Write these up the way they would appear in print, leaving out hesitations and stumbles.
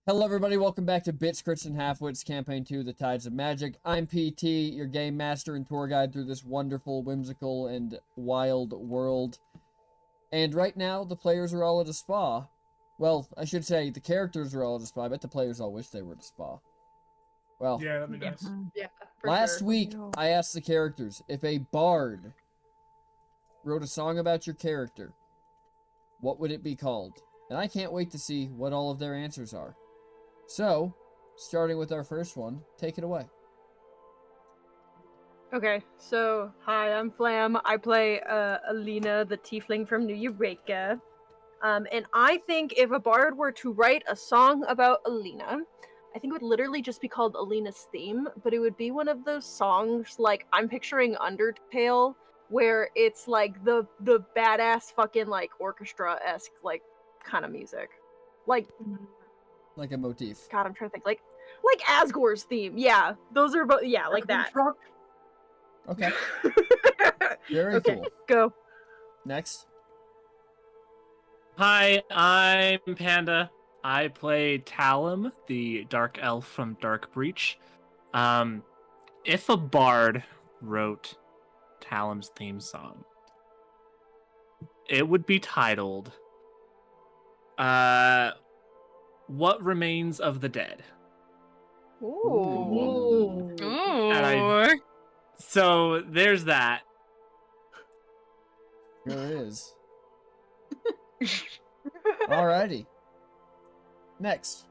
Hello everybody, welcome back to Bits, Crits, and Halfwits Campaign 2, The Tides of Magic. I'm PT, your game master and tour guide through this wonderful, whimsical, and wild world. And right now, the players are all at a spa. Well, I should say, the characters are all at a spa. I bet the players all wish they were at a spa. Well, yeah, that'd be nice. Yeah, last sure. week, I asked the characters, if a bard wrote a song about your character, what would it be called? And I can't wait to see what all of their answers are. So, starting with our first one, take it away. Okay, so hi, I'm Flam. I play Alina, the tiefling from New Eureka. And I think if a bard were to write a song about Alina, I think it would literally just be called Alina's Theme, but it would be one of those songs like I'm picturing Undertale, where it's like the badass fucking like orchestra-esque like kind of music. Like a motif. God, I'm trying to think like Asgore's theme. Yeah, those are both. Yeah, like that. Okay. Very okay, cool. Go. Next. Hi, I'm Panda. I play Talum, the dark elf from Dark Breach. If a bard wrote Talum's theme song, it would be titled What Remains of the Dead. Ooh. And so there's that. There is. Alrighty. Next.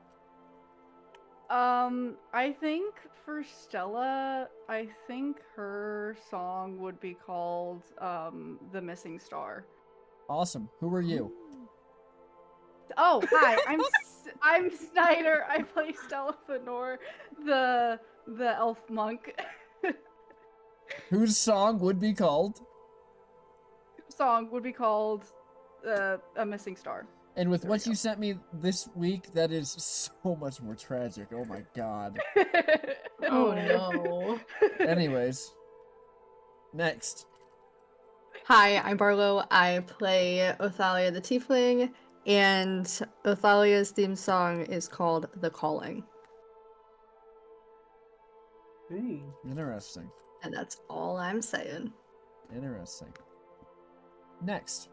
I think for Stella, I think her song would be called The Missing Star. Awesome. Who are you? Oh, hi. I'm Snyder. I play Stella Fenor, the elf monk. Whose song would be called? Song would be called A Missing Star. And with There what we you sent me this week, that is so much more tragic. Oh my god. Oh no. Anyways. Next. Hi, I'm Barlow. I play Othalia the Tiefling, and Othalia's theme song is called The Calling. Interesting. And that's all I'm saying. Interesting. Next.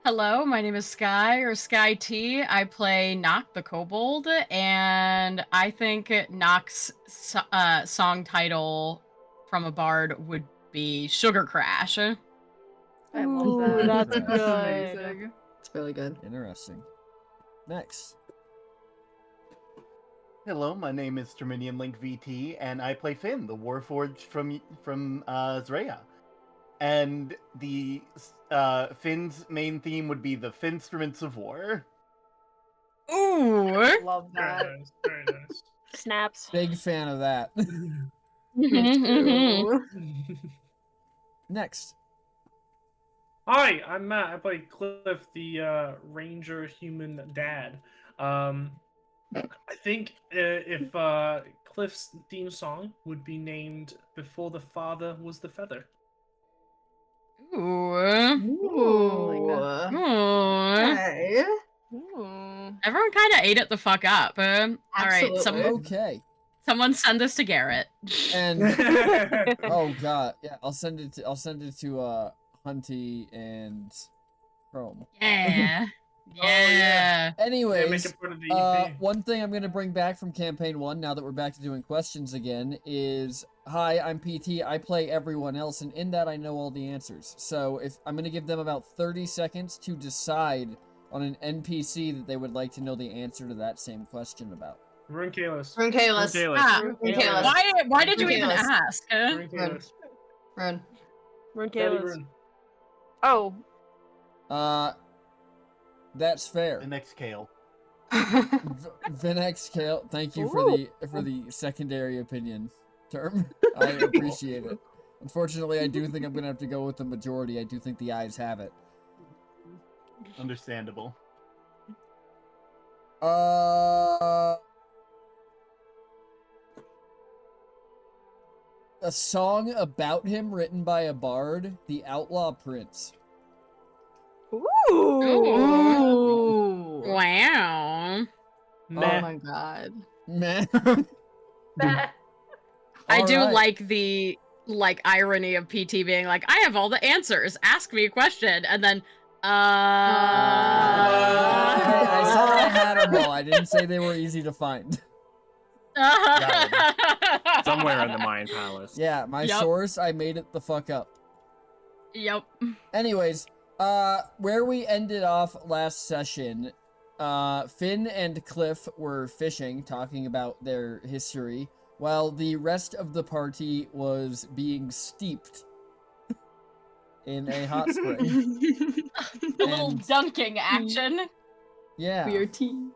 Hello, my name is Sky, or Sky T. I play Nock the Kobold, and I think Nock's song title from a bard would be Sugar Crash. I love Ooh, that. that's good. Amazing. It's really good. Interesting. Next. Hello, my name is Terminian Link VT, and I play Finn, the Warforged from Zreya. And the Finn's main theme would be the Finstruments of War. Ooh! Love Very that. nice, very nice. Snaps. Big fan of that. Ooh. Next. Hi, I'm Matt. I play Cliff, the ranger human dad. I think if Cliff's theme song would be named Before the Father Was the Feather. Ooh. Ooh. Ooh. Okay. Ooh. Everyone kind of ate it the fuck up. Alright, Absolutely. Okay. someone send this to Garrett. And oh god, yeah, I'll send it to Hunty and Chrome. Yeah. Oh, yeah. Anyways, make it part of the EP. one thing I'm going to bring back from campaign 1 now that we're back to doing questions again is, hi, I'm PT, I play everyone else, and in that I know all the answers. So if I'm going to give them about 30 seconds to decide on an NPC that they would like to know the answer to that same question about. Rune Kalis. Rune Kalis. Rune Kalis. Ah, Rune Kalis. why did you even Ridiculous. ask? Rune Kalis. Rune. Rune Daddy Kalis. Rune. Oh. That's fair. The next Kale. Vinex Kale, thank you for the secondary opinion term. I appreciate it. Unfortunately, I do think I'm gonna have to go with the majority. I do think the eyes have it. Understandable. A song about him written by a bard, The Outlaw Prince. Ooh. Wow. Meh. Oh my god. Man. I do Alright. like the irony of PT being like, I have all the answers. Ask me a question, and then Hey, I said I had them all. I didn't say they were easy to find. Somewhere in the Mind Palace. Yeah, my Yep. source, I made it the fuck up. Yep. Anyways, where we ended off last session, Finn and Cliff were fishing, talking about their history, while the rest of the party was being steeped in a hot spring. A little And- dunking action. Yeah. We are team.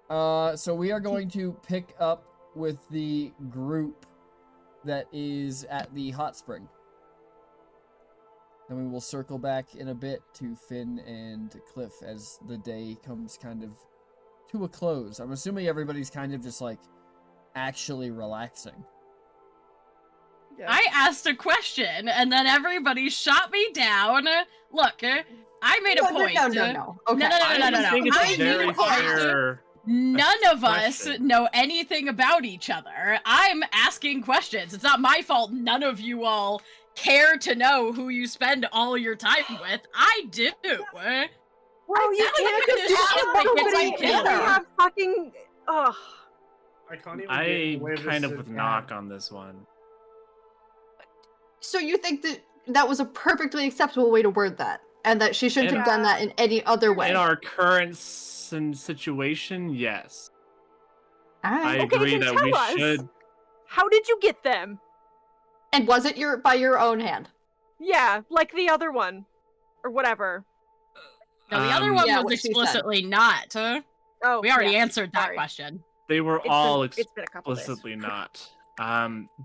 So we are going to pick up with the group that is at the hot spring. Then we will circle back in a bit to Finn and Cliff as the day comes kind of to a close. I'm assuming everybody's kind of just like actually relaxing. Yeah. I asked a question, and then everybody shot me down. Look, I made a point. No. Okay. No. I think it's I a made very a point. fair. None of us question. know anything about each other. I'm asking questions. It's not my fault none of you all care to know who you spend all your time with. I do. Well, you That's can't the just kind of shit that gets nobody me can killed. have fucking. Ugh. I can't even get in I the way of kind this of with ad. knock on this one. So you think that that was a perfectly acceptable way to word that, and that she shouldn't In- have done that in any other way? In our current situation, yes. I Alright. Okay, agree then that we tell us. should. How did you get them? And was it by your own hand? Yeah, like the other one, or whatever. No, the other one Yeah, was what she said. explicitly not. Oh, We already yeah, answered that sorry. question. They were It's all been a couple days. explicitly not.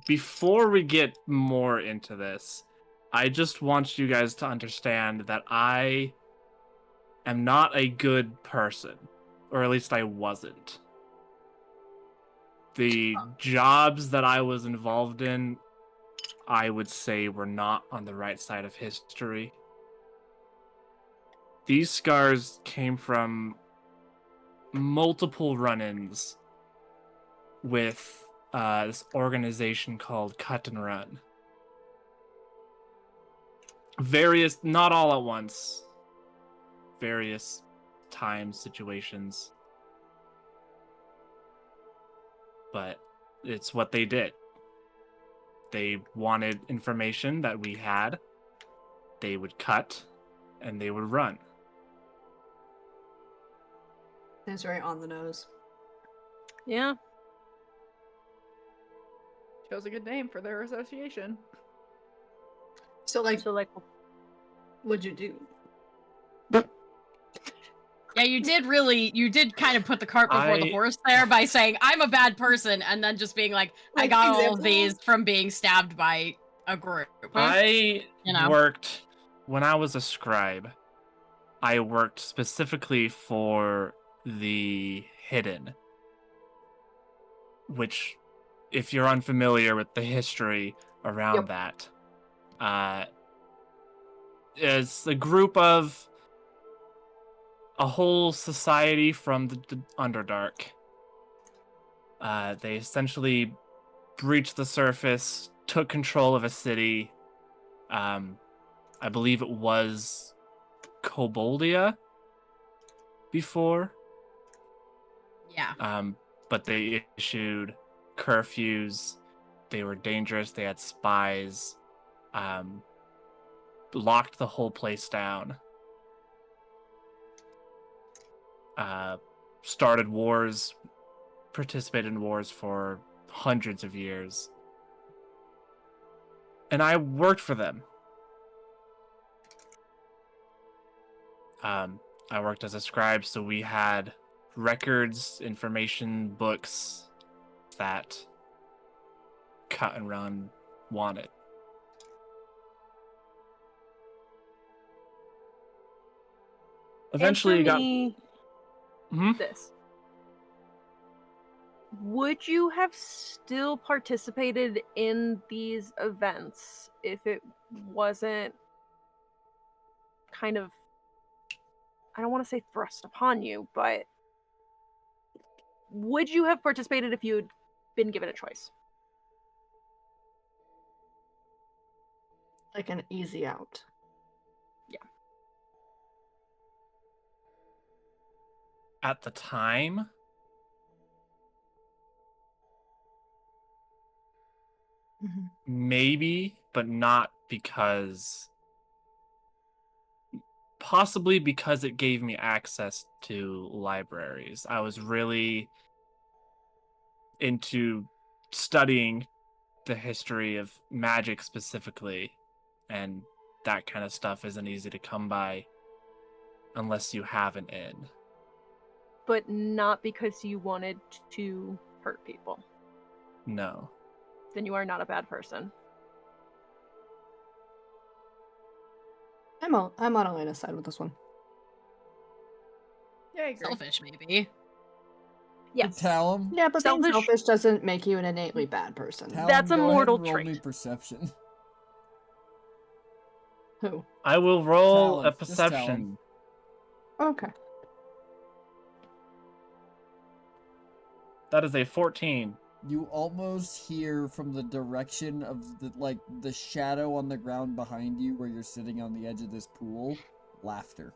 Before we get more into this, I just want you guys to understand that I am not a good person, or at least I wasn't. The jobs that I was involved in, I would say, were not on the right side of history. These scars came from multiple run-ins with this organization called Cut and Run. Not all at once, various times, situations. But it's what they did. They wanted information that we had. They would cut, and they would run. It's right on the nose. Yeah. Chose a good name for their association. So like, So like, what'd you do? Yeah, you did kind of put the cart before the I- horse there by saying, I'm a bad person, and then just being like, I Like, got all of example? these from being stabbed by a group. I You know. worked, when I was a scribe, I worked specifically for the Hidden, which, if you're unfamiliar with the history around that, is a group of a whole society from the Underdark. They essentially breached the surface, took control of a city. I believe it was Koboldia before. Yeah. But they issued curfews. They were dangerous. They had spies. Locked the whole place down. Started wars, participated in wars for hundreds of years. And I worked for them. I worked as a scribe, so we had records, information, books that Cut and Run wanted. Eventually, answer it got. me Mhm. this. Would you have still participated in these events if it wasn't kind of, I don't want to say thrust upon you, but would you have participated if you'd been given a choice? Like an easy out. At the time, maybe, but not because... Possibly because it gave me access to libraries. I was really into studying the history of magic specifically, and that kind of stuff isn't easy to come by unless you have an in. But not because you wanted to hurt people. No. Then you are not a bad person. I'm on Elena's side with this one. Yeah, I agree. Selfish, maybe. Yes. Talum. Yeah, but being Selfish- selfish doesn't make you an innately bad person. Talum, That's a go ahead mortal and roll me trait. perception. Who? I will roll Talum, a just perception. Okay. That is a 14. You almost hear from the direction of the shadow on the ground behind you where you're sitting on the edge of this pool, laughter.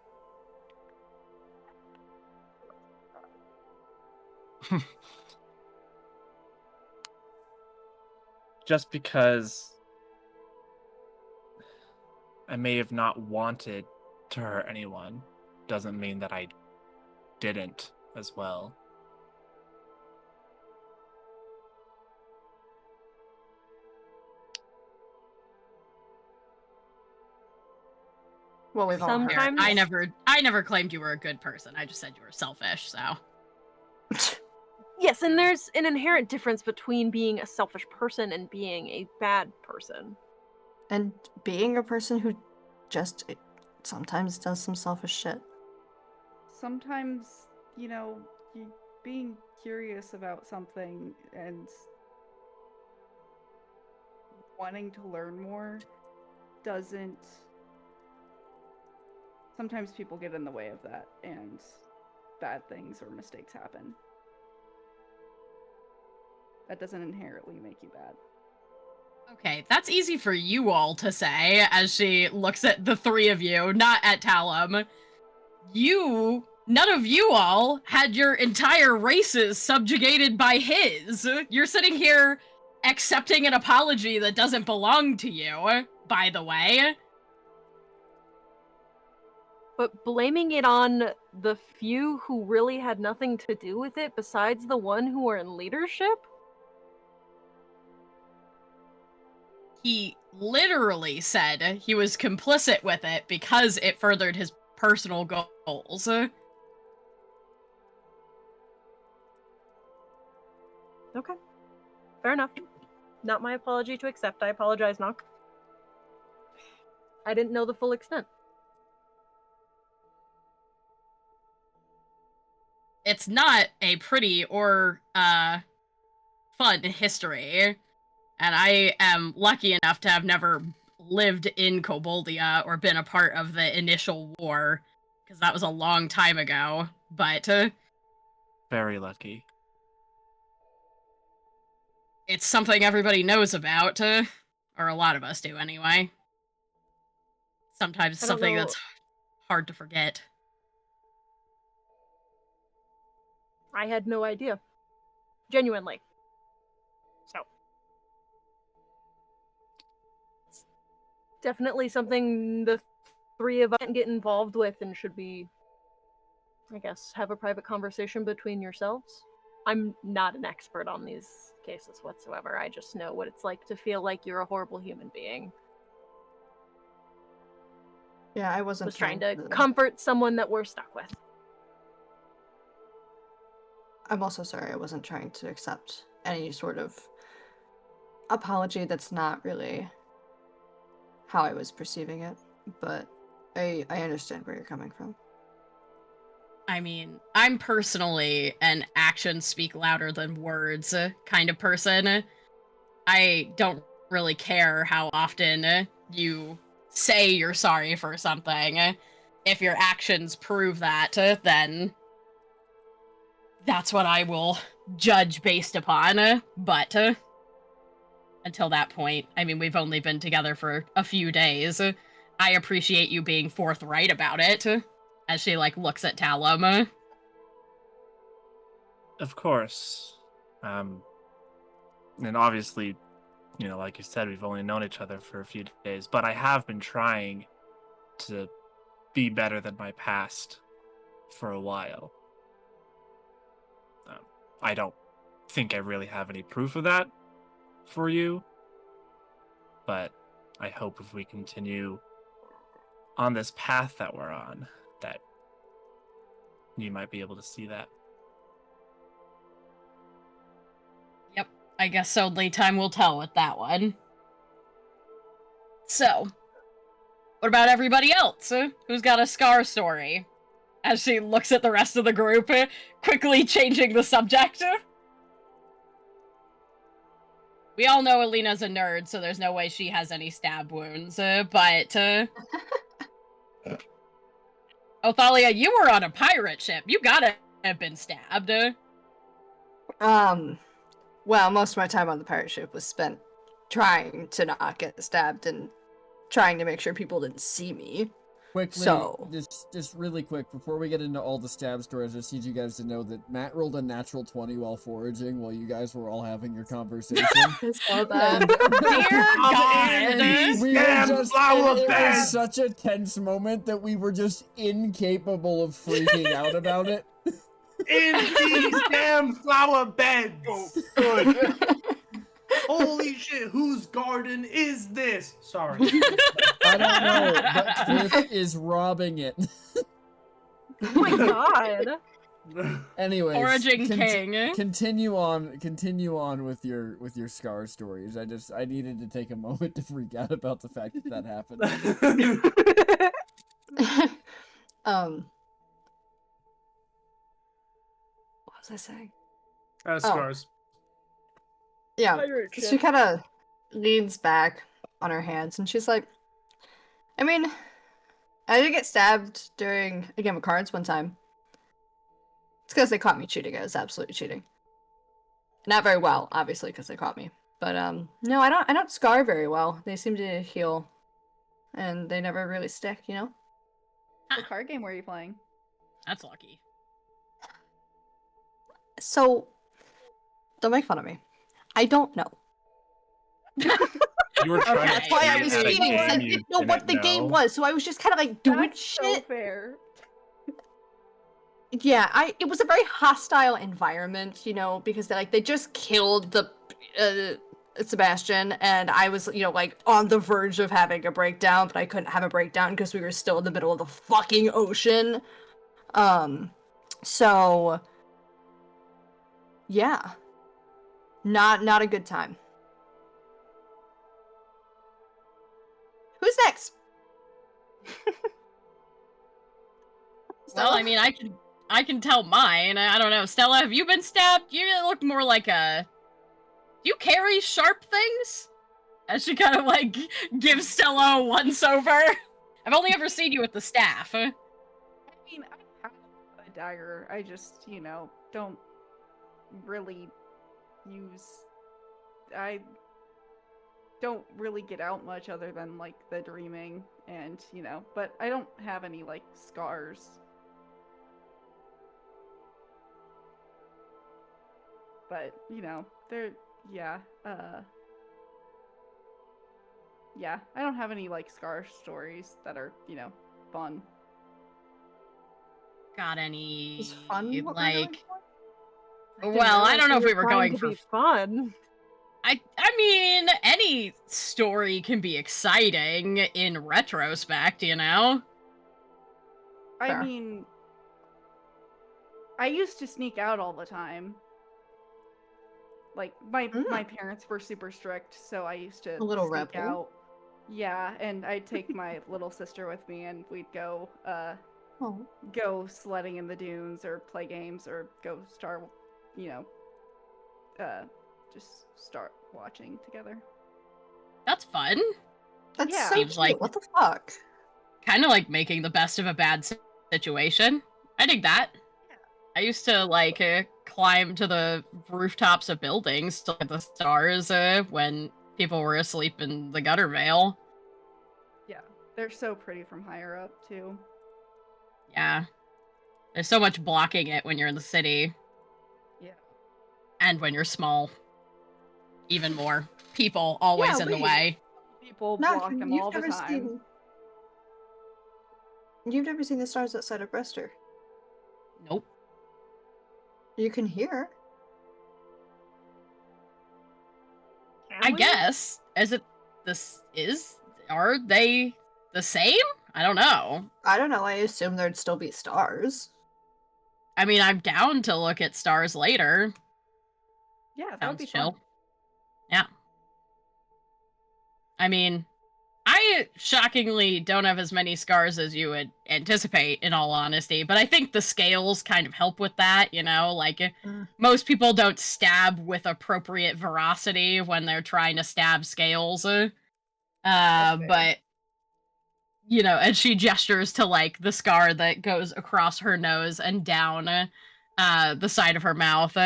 Just because I may have not wanted to hurt anyone doesn't mean that I didn't as well. Well, we've all heard. Sometimes- I never claimed you were a good person. I just said you were selfish, so. Yes, and there's an inherent difference between being a selfish person and being a bad person. And being a person who just sometimes does some selfish shit. Sometimes, being curious about something and wanting to learn more doesn't... Sometimes people get in the way of that, and bad things or mistakes happen. That doesn't inherently make you bad. Okay, that's easy for you all to say as she looks at the three of you, not at Talum. None of you all had your entire races subjugated by his. You're sitting here accepting an apology that doesn't belong to you, by the way. But blaming it on the few who really had nothing to do with it besides the one who are in leadership? He literally said he was complicit with it because it furthered his personal goals. Okay. Fair enough. Not my apology to accept. I apologize, Nock. I didn't know the full extent. It's not a pretty or fun history, and I am lucky enough to have never lived in Koboldia or been a part of the initial war, because that was a long time ago, but Very lucky. it's something everybody knows about, or a lot of us do anyway. Sometimes I don't something know- that's hard to forget. I had no idea. Genuinely. So. It's definitely something the three of us can get involved with and should be, I guess, have a private conversation between yourselves. I'm not an expert on these cases whatsoever. I just know what it's like to feel like you're a horrible human being. Yeah, I wasn't Was trying to comfort someone that we're stuck with. I'm also sorry I wasn't trying to accept any sort of apology that's not really how I was perceiving it, but I understand where you're coming from. I mean, I'm personally an actions speak louder than words kind of person. I don't really care how often you say you're sorry for something. If your actions prove that, then that's what I will judge based upon. But until that point, I mean, we've only been together for a few days. I appreciate you being forthright about it. As she, like, looks at Talum. Of course. And obviously, you know, like you said, we've only known each other for a few days, but I have been trying to be better than my past for a while. I don't think I really have any proof of that for you, but I hope if we continue on this path that we're on, that you might be able to see that. Yep, I guess only time will tell with that one. So, what about everybody else? Who's got a scar story? As she looks at the rest of the group, quickly changing the subject. We all know Alina's a nerd, so there's no way she has any stab wounds, but... Othalia, you were on a pirate ship. You gotta have been stabbed. Well, most of my time on the pirate ship was spent trying to not get stabbed and trying to make sure people didn't see me. Quickly, So- just really quick, before we get into all the stab stories, I just need you guys to know that Matt rolled a natural 20 while foraging while you guys were all having your conversation. I saw that. Dear I'm in God! these damn flower it beds. was such a tense moment that we were just incapable of freaking out about it. In these damn flower beds. Good. Holy shit, whose garden is this? Sorry. I don't know, but Cliff is robbing it. Oh my god. Anyways, Foraging king. Continue on with your scar stories. I needed to take a moment to freak out about the fact that happened. What was I saying? Scars. Yeah, Pirate she ship. kind of leans back on her hands and she's like, I mean, I did get stabbed during a game of cards one time. It's because they caught me cheating. I was absolutely cheating. Not very well, obviously, because they caught me. But no, I don't scar very well. They seem to heal, and they never really stick. You know. What card game were you playing? That's lucky. So, don't make fun of me. I don't know. You were trying Okay. That's why I was at a cheating. 'Cause I game you didn't know what the didn't game know. was, so I was just kind of like doing That's so shit. fair. Yeah, it was a very hostile environment, you know, because they just killed the Sebastian, and I was, you know, like on the verge of having a breakdown, but I couldn't have a breakdown because we were still in the middle of the fucking ocean. So yeah, not a good time. Who's next? Well, I mean, I can tell mine. I don't know. Stella, have you been stabbed? You look more like a... Do you carry sharp things? As she kind of, like, gives Stella a once-over. I've only ever seen you with the staff. I mean, I have a dagger. I just, you know, don't really use. I don't really get out much other than, like, the dreaming and, you know, but I don't have any, like, scars. But, you know, they're, yeah, yeah, I don't have any, like, scar stories that are, you know, fun. Got any, Is fun what we're going like... for? Well, I don't know if we were trying going to for... be fun. I mean, any story can be exciting in retrospect, you know? Fair. I mean, I used to sneak out all the time. Like my parents were super strict, so I used to A little sneak rebel. out. Yeah, and I'd take my little sister with me, and we'd go Oh. go sledding in the dunes, or play games, or go you know, just start watching together. That's fun. That's Yeah. so Seems cute. like- What the fuck? Kind of like making the best of a bad situation. I dig that. Yeah. I used to, like, climb to the rooftops of buildings to look at the stars when people were asleep in the gutter vale. Yeah, they're so pretty from higher up too. Yeah. There's so much blocking it when you're in the city. Yeah. And when you're small. Even more. People always in the wait. way. People Knock, block them you've all the never time. seen. You've never seen the stars outside of Brester. Nope. You can hear. I guess. Are they the same? I don't know. I don't know. I assume there'd still be stars. I mean, I'm down to look at stars later. Yeah, that would Sounds be chill. fun. Yeah. I mean, I shockingly don't have as many scars as you would anticipate, in all honesty, but I think the scales kind of help with that, you know? Like, most people don't stab with appropriate veracity when they're trying to stab scales. But, you know, and she gestures to, like, the scar that goes across her nose and down the side of her mouth.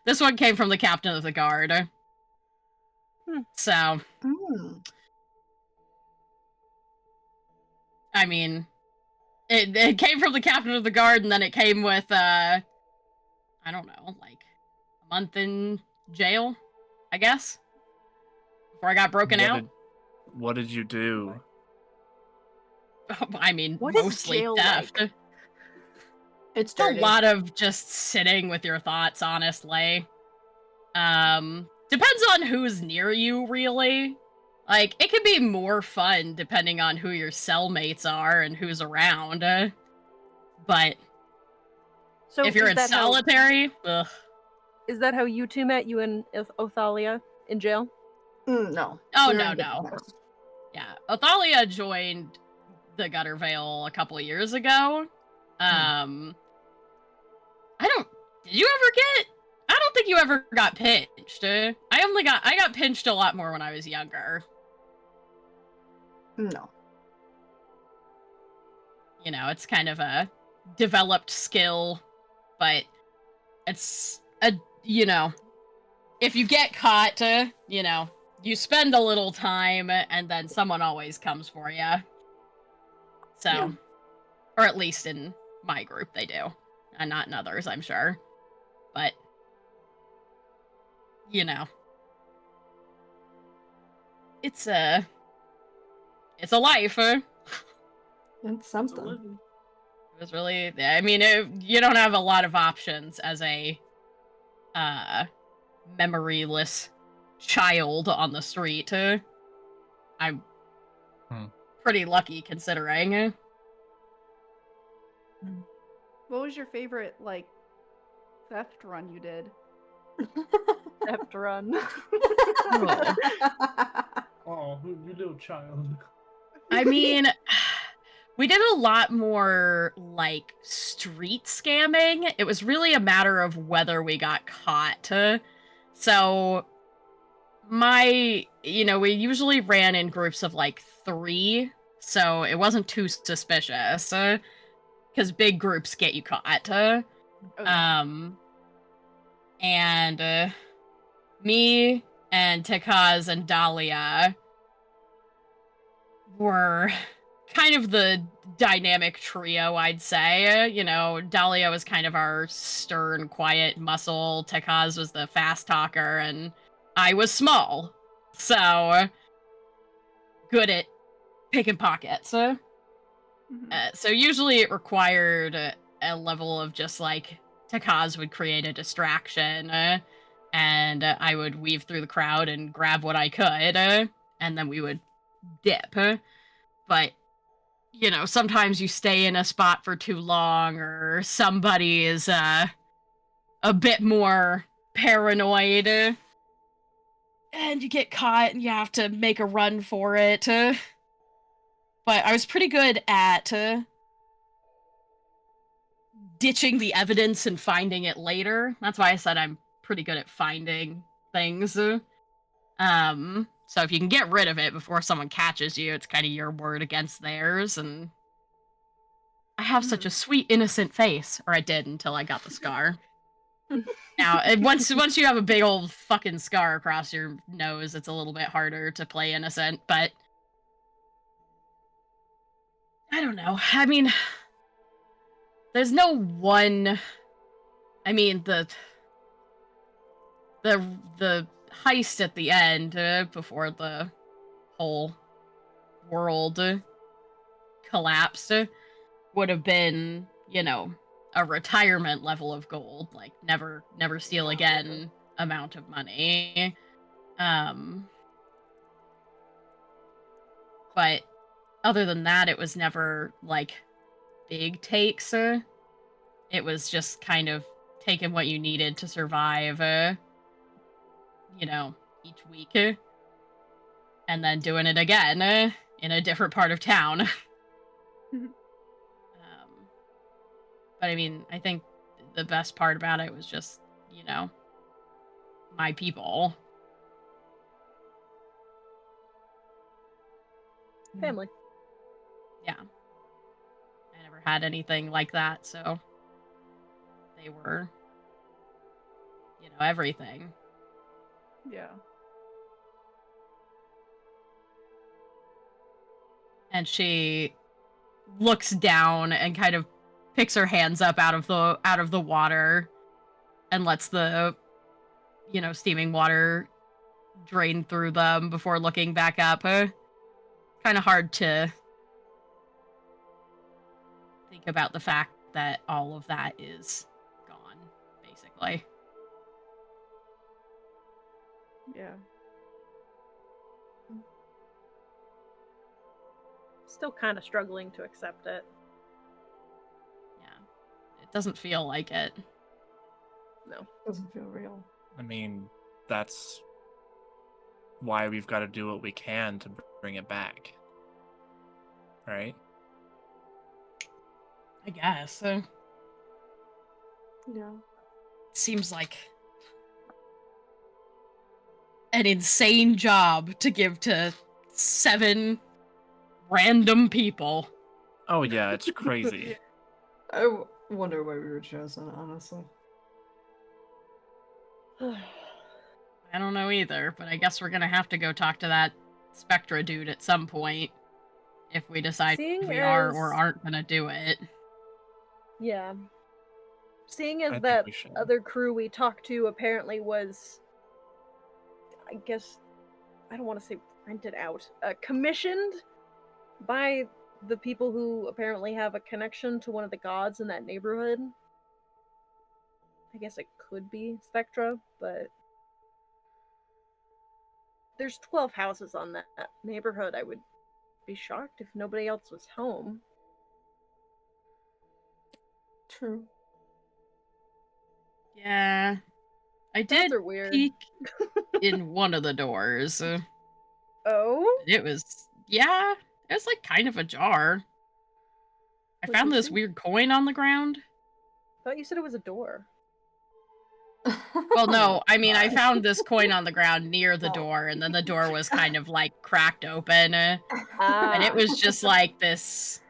This one came from the captain of the guard. So... I mean, it came from the captain of the guard, and then it came with, I don't know, like, a month in jail, I guess? Before I got broken out? What did you do? I mean, What is mostly jail theft. like? It's A dirty. lot of just sitting with your thoughts, honestly. Depends on who's near you, really. Like, it could be more fun depending on who your cellmates are and who's around. But So if you're is in that solitary, ugh. Is that how you two met? You and Othalia in jail? No. Oh, We were no, in different no. houses. Yeah, Othalia joined the Gutter Vale a couple of years ago. Did you ever get... I don't think you ever got pinched. I got pinched a lot more when I was younger. No. You know, it's kind of a developed skill, but it's you know, if you get caught, you know, you spend a little time and then someone always comes for you. So, Yeah. or at least in my group they do, and not in others, I'm sure. But, you know, it's a life. It's It's a something. living. It was really, I mean, you don't have a lot of options as a memoryless child on the street. I'm pretty lucky considering. What was your favorite, like, theft run you did? Theft run. Oh, you little child. I mean, we did a lot more, like, street scamming. It was really a matter of whether we got caught. So, we usually ran in groups of, like, 3, so it wasn't too suspicious. Because big groups get you caught. Okay. And me and Tekaz and Dahlia were kind of the dynamic trio, I'd say. You know, Dahlia was kind of our stern, quiet muscle. Tekaz was the fast talker, and I was small. So, good at picking pockets. Mhm. So usually it required a level of just like Tekaz would create a distraction, and I would weave through the crowd and grab what I could, and then we would dip. But you know, sometimes you stay in a spot for too long, or somebody is a bit more paranoid, and you get caught, and you have to make a run for it. But I was pretty good at ditching the evidence and finding it later. That's why I said I'm pretty good at finding things. So if you can get rid of it before someone catches you, it's kind of your word against theirs. And I have such a sweet, innocent face, or I did until I got the scar. Now, once you have a big old fucking scar across your nose, it's a little bit harder to play innocent, but I don't know. I mean, there's no one. I mean, the heist at the end before the whole world collapsed would have been, you know, a retirement level of gold, like never steal again amount of money. But other than that, it was never like big takes. It was just kind of taking what you needed to survive, you know, each week, and then doing it again in a different part of town. But I mean, I think the best part about it was just, you know, my people. Family. Yeah. I never had anything like that, so they were, you know, everything. Yeah. And she looks down and kind of picks her hands up out of the water and lets the, you know, steaming water drain through them before looking back up. Kind of hard to think about the fact that all of that is gone, basically. Yeah. Still kind of struggling to accept it. Yeah. It doesn't feel like it. No. Doesn't feel real. I mean, that's why we've got to do what we can to bring it back. Right? I guess. Yeah. Seems like an insane job to give to 7 random people. Oh yeah, it's crazy. I wonder why we were chosen, honestly. I don't know either, but I guess we're gonna have to go talk to that Spectra dude at some point if we decide Seeing we are or as- aren't gonna do it. Yeah. Seeing I as think that we should. other crew we talked to apparently was, I guess, I don't want to say rented out, commissioned by the people who apparently have a connection to one of the gods in that neighborhood. I guess it could be Spectra, but there's 12 houses on that neighborhood. I would be shocked if nobody else was home. True. Yeah. I Those did are weird. peek in one of the doors. Oh? It was, yeah, it was like kind of ajar. I What'd found you this see? weird coin on the ground. Thought you said it was a door. Well, no, I mean, I My. found this coin on the ground near the Oh. door, and then the door was kind of like cracked open, and Ah. it was just like this.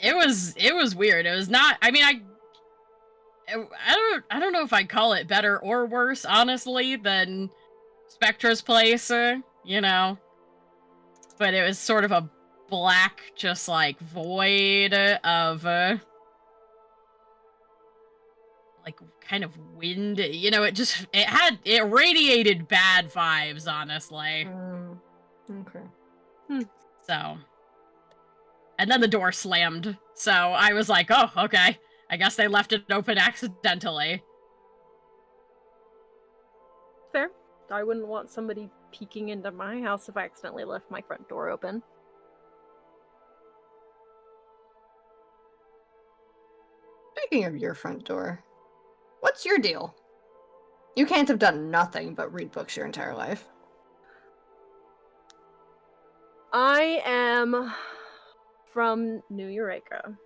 It was weird. It was not. I mean, I don't know if I'd call it better or worse, honestly, than Spectra's place. You know, but it was sort of a black, just like void of. Like kind of wind, you know, it radiated bad vibes, honestly. Okay. So, and then the door slammed, so I was like, oh, okay, I guess they left it open accidentally. Fair. I wouldn't want somebody peeking into my house if I accidentally left my front door open. Speaking of your front door, what's your deal? You can't have done nothing but read books your entire life. I am from New Eureka.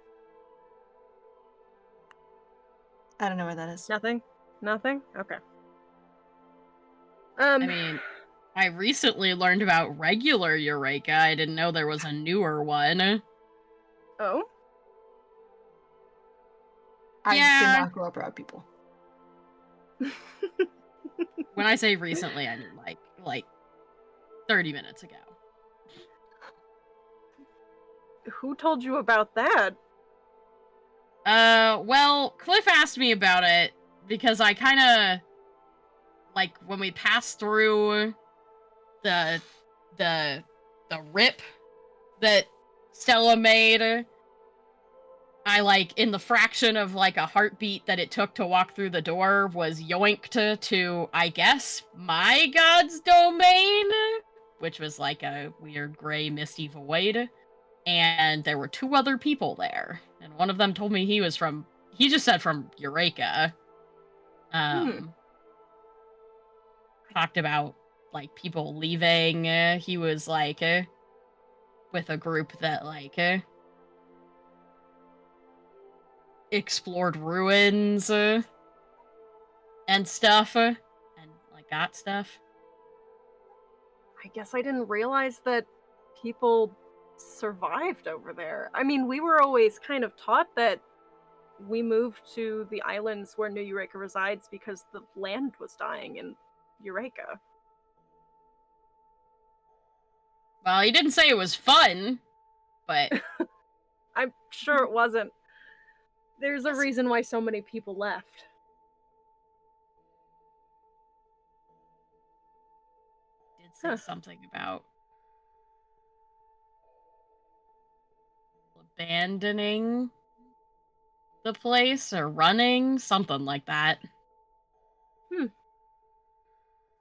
I don't know where that is. Nothing? Nothing? Okay. I mean, I recently learned about regular Eureka. I didn't know there was a newer one. Oh? I Yeah. did not grow up around people. When I say recently, I mean like 30 minutes ago. Who told you about that? Well, Cliff asked me about it because I kind of like when we passed through the the rip that Stella made. I like in the fraction of like a heartbeat that it took to walk through the door was yoinked to I guess my god's domain, which was like a weird gray misty void. And there were two other people there, and one of them told me he just said from Eureka. Talked about like people leaving. He was like with a group that like explored ruins and stuff and like got stuff. I guess I didn't realize that people survived over there. I mean, we were always kind of taught that we moved to the islands where New Eureka resides because the land was dying in Eureka. Well, he didn't say it was fun, but I'm sure it wasn't. There's a reason why so many people left. did say something about abandoning the place or running, something like that.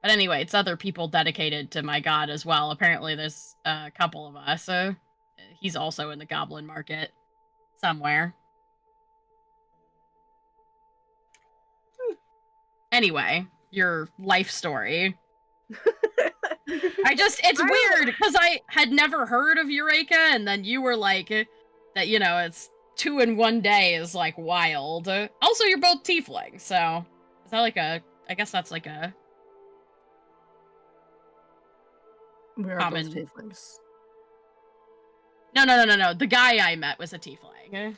But anyway, it's other people dedicated to my god as well. Apparently there's a couple of us. He's also in the goblin market somewhere. Anyway, your life story. It's weird because I had never heard of Eureka, and then you were like, that, you know, it's 2 in 1 day is like wild. Also, you're both tiefling, so is that like I guess that's like a We are common... both tieflings. No. The guy I met was a tiefling.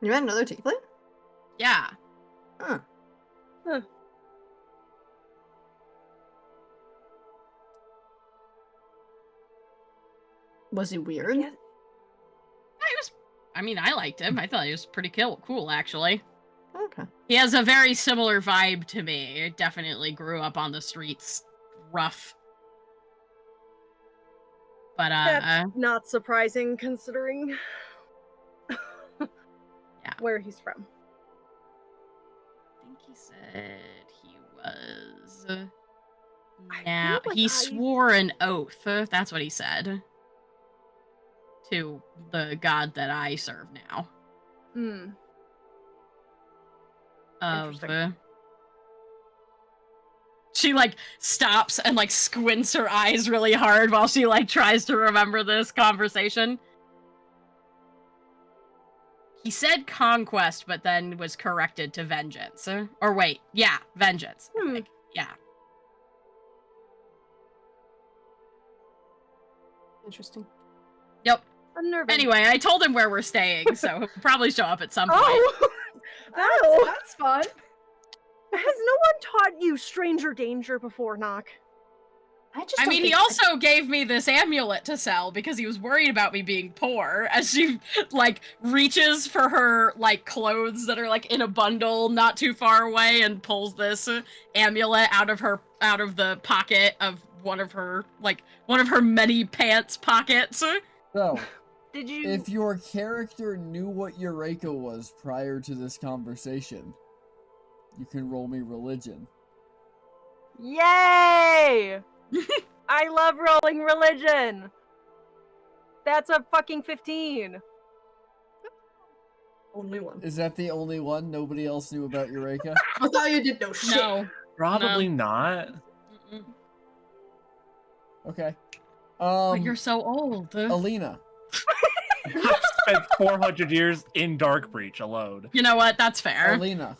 You met another tiefling? Yeah. Huh. Was he weird? Yeah. I liked him. I thought he was pretty cool, actually. Okay. He has a very similar vibe to me. He definitely grew up on the streets, rough. But, That's not surprising considering where he's from. I think he said he was... feel like he swore an oath. That's what he said. To the god that I serve now. Interesting. She like stops and like squints her eyes really hard while she like tries to remember this conversation. He said conquest, but then was corrected to vengeance. Or wait, yeah, vengeance. I think. Yeah. Interesting. Yep. Unnerving. Anyway, I told him where we're staying, so he'll probably show up at some point. Oh, That's fun. Has no one taught you stranger danger before, Nock? I mean, he also gave me this amulet to sell because he was worried about me being poor, as she, like, reaches for her, like, clothes that are, like, in a bundle not too far away and pulls this amulet out of the pocket of one of her many pants pockets. So, Did you? if your character knew what Eureka was prior to this conversation, you can roll me religion. Yay! I love rolling religion. That's a fucking 15. Only one. Is that the only one? Nobody else knew about Eureka? I thought you did no shit. No. Probably not. Mm-mm. Okay. But you're so old. Alina. I spent 400 years in Darkbreach alone. You know what? That's fair. Alina.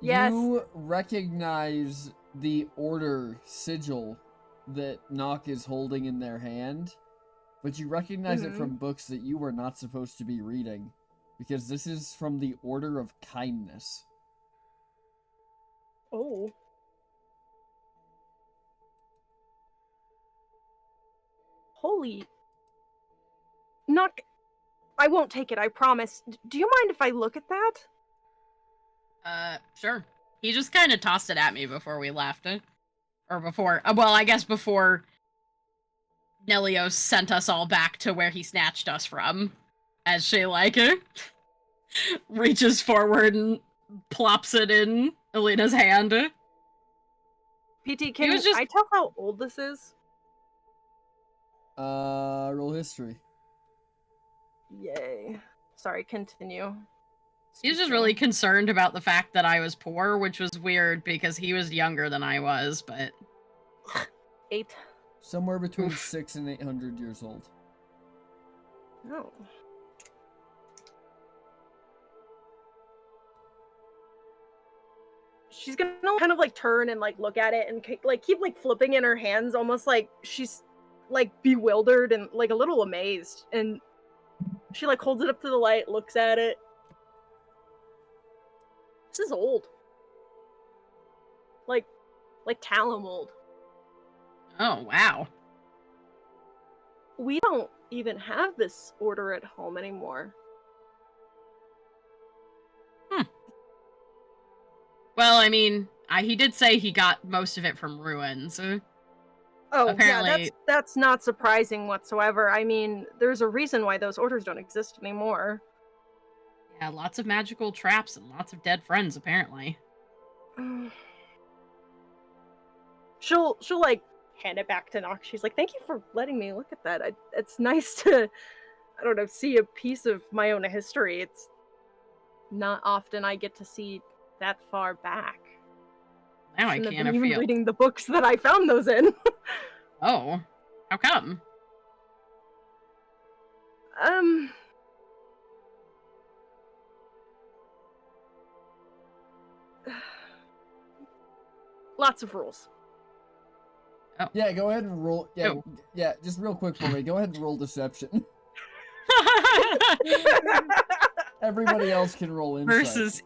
Yes. You recognize the order sigil that Nock is holding in their hand, but you recognize it from books that you were not supposed to be reading, because this is from the Order of Kindness. Oh. Holy. Not. I won't take it, I promise. Do you mind if I look at that? Sure. He just kind of tossed it at me before we left. Or before, well, I guess before Nelios sent us all back to where he snatched us from. As she, like, reaches forward and plops it in Alina's hand. PT, can was just- I tell how old this is? Roll history. Yay. Sorry, continue. He was just really concerned about the fact that I was poor, which was weird because he was younger than I was, but... 8. Somewhere between Oof. 600 and 800 years old. Oh. She's gonna kind of like turn and like look at it and like keep like flipping in her hands, almost like she's like bewildered and like a little amazed. And she like holds it up to the light, looks at it. This is old. Like Talum old. Oh, wow. We don't even have this order at home anymore. Well, I mean, he did say he got most of it from ruins. Oh, Apparently- yeah, that's not surprising whatsoever. I mean, there's a reason why those orders don't exist anymore. Yeah, lots of magical traps and lots of dead friends, apparently. She'll like hand it back to Nox. She's like, "Thank you for letting me look at that. It's nice to, I don't know, see a piece of my own history. It's not often I get to see that far back. Now I Shouldn't can't have been even feel. reading the books that I found those in." Oh, how come? Lots of rules. Yeah, go ahead and roll. Yeah, Oh. yeah, just real quick for me. Go ahead and roll deception. Everybody else can roll insight. Versus.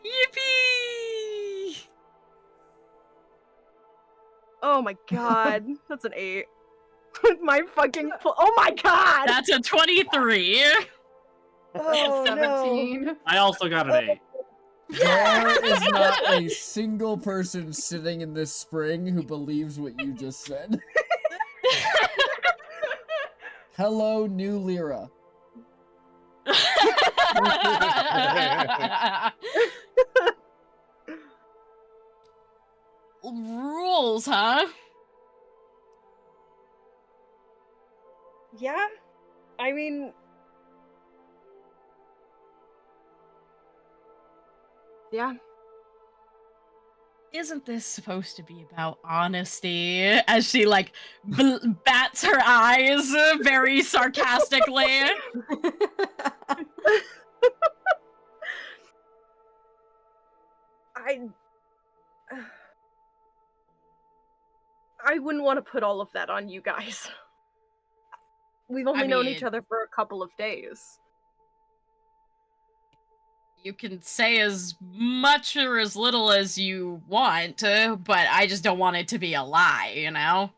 Yippee! Oh my god, that's an 8. My fucking oh my god! That's a 23. Oh, no. 17. I also got an 8. There is not a single person sitting in this spring who believes what you just said. Hello, New Lyra. Rules, huh? Yeah, I mean, yeah. Isn't this supposed to be about honesty? As she, like, bats her eyes very sarcastically. I wouldn't want to put all of that on you guys. We've only known each mean- other for a couple of days. You can say as much or as little as you want, but I just don't want it to be a lie, you know?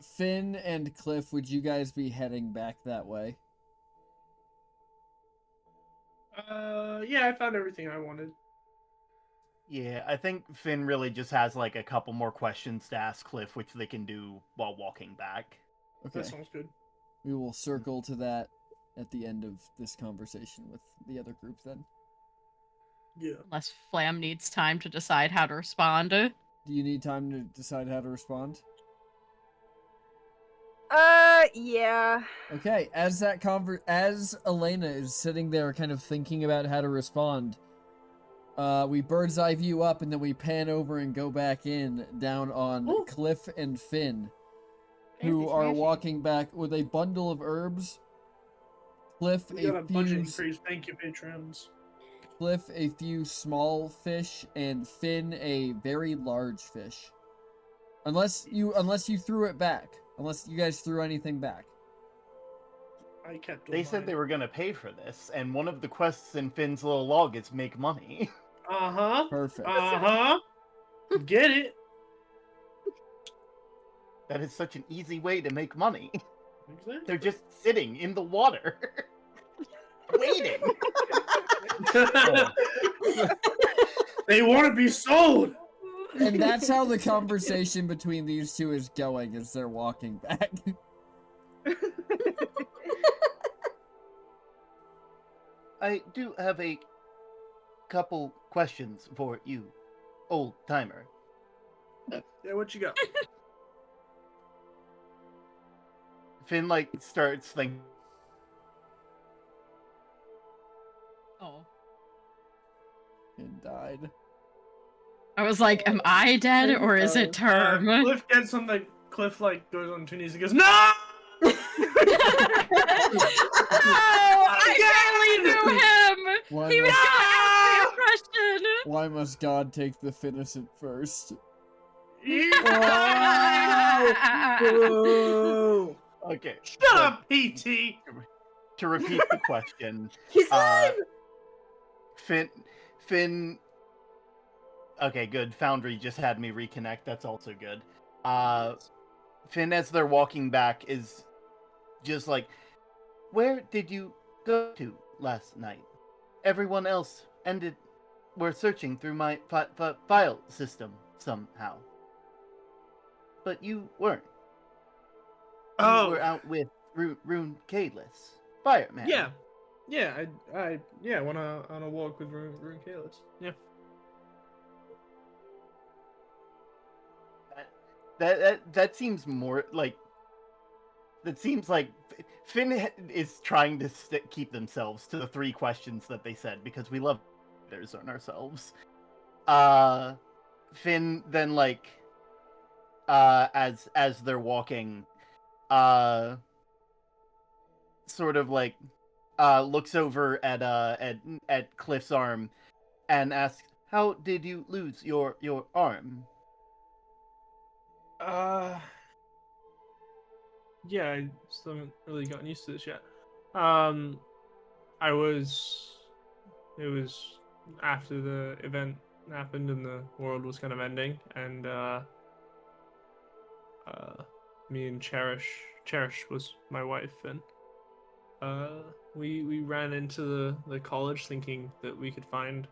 Finn and Cliff, would you guys be heading back that way? Yeah, I found everything I wanted. Yeah, I think Finn really just has like a couple more questions to ask Cliff, which they can do while walking back. Okay. That sounds good. We will circle to that at the end of this conversation with the other group then. Yeah. Unless Flam needs time to decide how to respond. Do you need time to decide how to respond? Yeah. Okay, as as Elena is sitting there kind of thinking about how to respond, we bird's eye view up and then we pan over and go back in down on Ooh. Cliff and Finn, who Fancy are smashy. walking back with a bundle of herbs. Cliff We got a budget few increase. Thank you, patrons. Cliff a few small fish and Finn a very large fish. Unless you threw it back. Unless you guys threw anything back. I kept. They said they were gonna pay for this, and one of the quests in Finn's little log is make money. Uh huh. Perfect. Uh huh. Get it? That is such an easy way to make money. Exactly. They're just sitting in the water, waiting. They want to be sold. And that's how the conversation between these two is going as they're walking back. I do have a couple questions for you, old timer. Yeah, what you got? Finn starts thinking. Oh. And died. I was like, am I dead or is it Term? Cliff gets on the Cliff goes on two knees and goes, no! No! I barely knew him! Why He was must, gonna ask me a question! why must God take the innocent first? Boo! Okay. Shut up, PT. To repeat the question, He's alive! Finn. Okay, good. Foundry just had me reconnect. That's also good. Finn, as they're walking back, is just like, "Where did you go to last night? Everyone else were searching through my file system somehow, but you weren't. You were out with Rune Kalis, fireman. Yeah. I went on a walk with Rune Kalis. Yeah. That seems more like. That seems like Finn is trying to keep themselves to the three questions that they said because we love others on ourselves. Finn then as they're walking, sort of looks over at Cliff's arm and asks, "How did you lose your arm?" Yeah, I still haven't really gotten used to this yet. It was after the event happened and the world was kind of ending, and me and Cherish was my wife, and we ran into the college thinking that we could find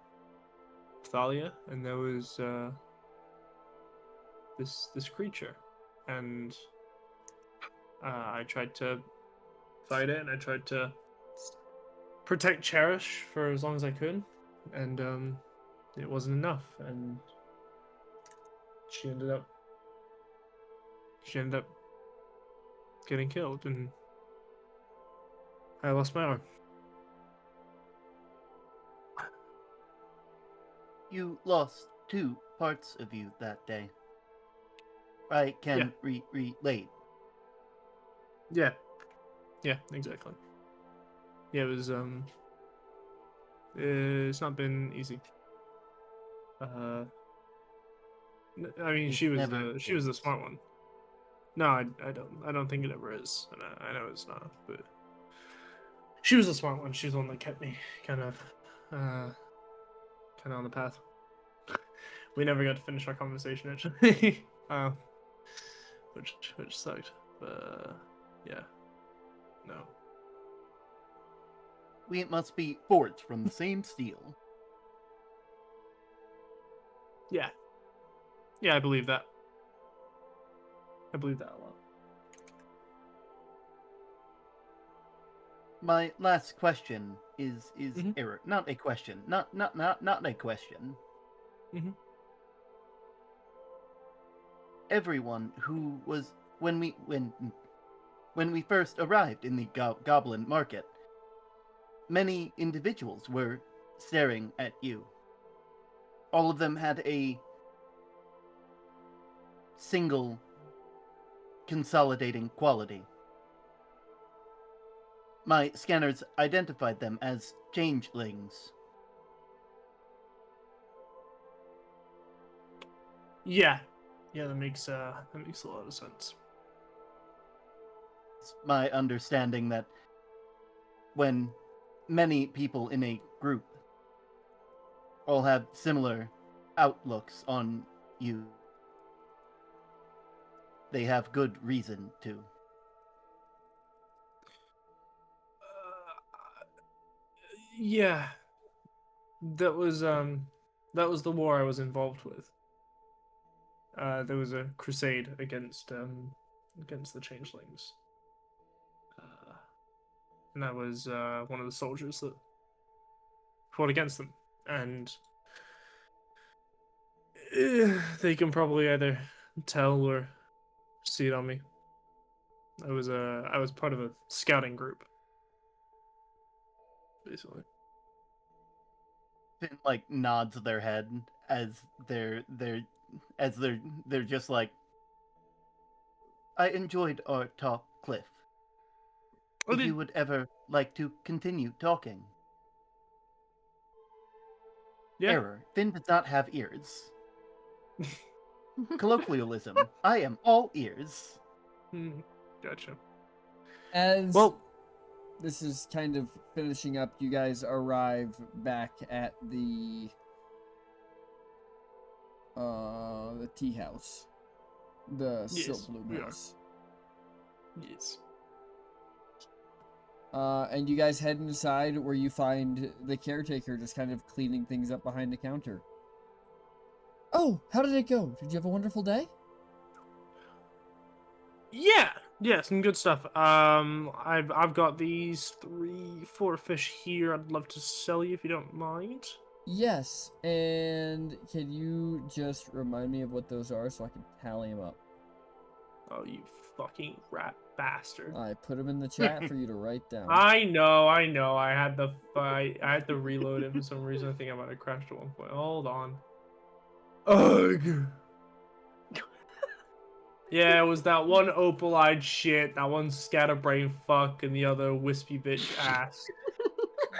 Thalia, and there was this creature, and I tried to fight it, and I tried to protect Cherish for as long as I could, and it wasn't enough, and she ended up getting killed, and I lost my arm. You lost 2 parts of you that day. I can relate. Yeah, exactly. Yeah, it was it's not been easy. I mean, It she was never the smart one. No, I don't think it ever is, and I know it's not, but she was the smart one. She was the one that kept me kind of on the path. We never got to finish our conversation actually, which sucked. But yeah, no. We must be forged from the same steel. Yeah, I believe that. I believe that a lot. My last question is Mhm. error, not a question, not a question. Mhm. Everyone who was when we first arrived in the Goblin Market, many individuals were staring at you. All of them had a single consolidating quality. My scanners identified them as changelings. Yeah, that makes a lot of sense. It's my understanding that when many people in a group all have similar outlooks on you, they have good reason to. Yeah, that was the war I was involved with. There was a crusade against the changelings, and I was one of the soldiers that fought against them. And they can probably either tell or see it on me. I was part of a scouting group, basically. Finn like nods their head as they're just like, I enjoyed our talk, Cliff. Oh, If did- you would ever like to continue talking. Yeah. Error. Finn does not have ears. Colloquialism. I am all ears. Gotcha. As Well, this is kind of finishing up, you guys arrive back at the tea house, the Yes, Silk Bloom we are. house. yes. And you guys head inside where you find the caretaker just kind of cleaning things up behind the counter. Oh, how did it go? Did you have a wonderful day? Yeah, some good stuff. I've got these 3-4 fish here. I'd love to sell you if you don't mind. Yes, and can you just remind me of what those are so I can tally them up? Oh, you fucking rat bastard! I put them in the chat for you to write down. I know. I had to reload it for some reason. I think I might have crashed at one point. Hold on. Ugh. Yeah, it was that one opal-eyed shit, that one scatterbrain fuck, and the other wispy bitch ass.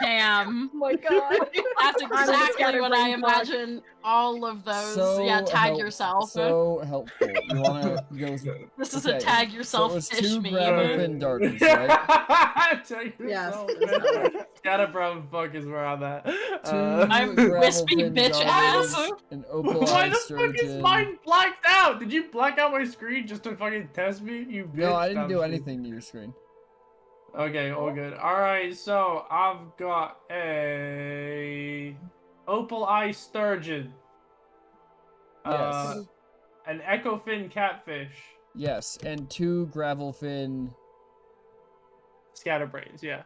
Damn. Oh my god. That's I'm a exactly what I scatterbrain fuck. imagine all of those. So yeah, tag help- yourself. So helpful. You wanna go? This is okay, a tag So yourself it was fish 2 meme. gravel fin darters, right? Tag Yes, yourself, it was that man. one. Scatterbrown fuck is where I'm at. 2 I'm gravel wispy fin bitch darters, ass. an Why opal-eyed the fuck is sturgeon. mine blacked out? Did you black out my screen just to fucking test me? You bitch. No, I didn't I'm do just- anything to your screen. Okay, all good. Alright, so I've got a opal eye sturgeon. Yes. An echo fin catfish. Yes, and 2 gravel fin Scatterbrains, yeah.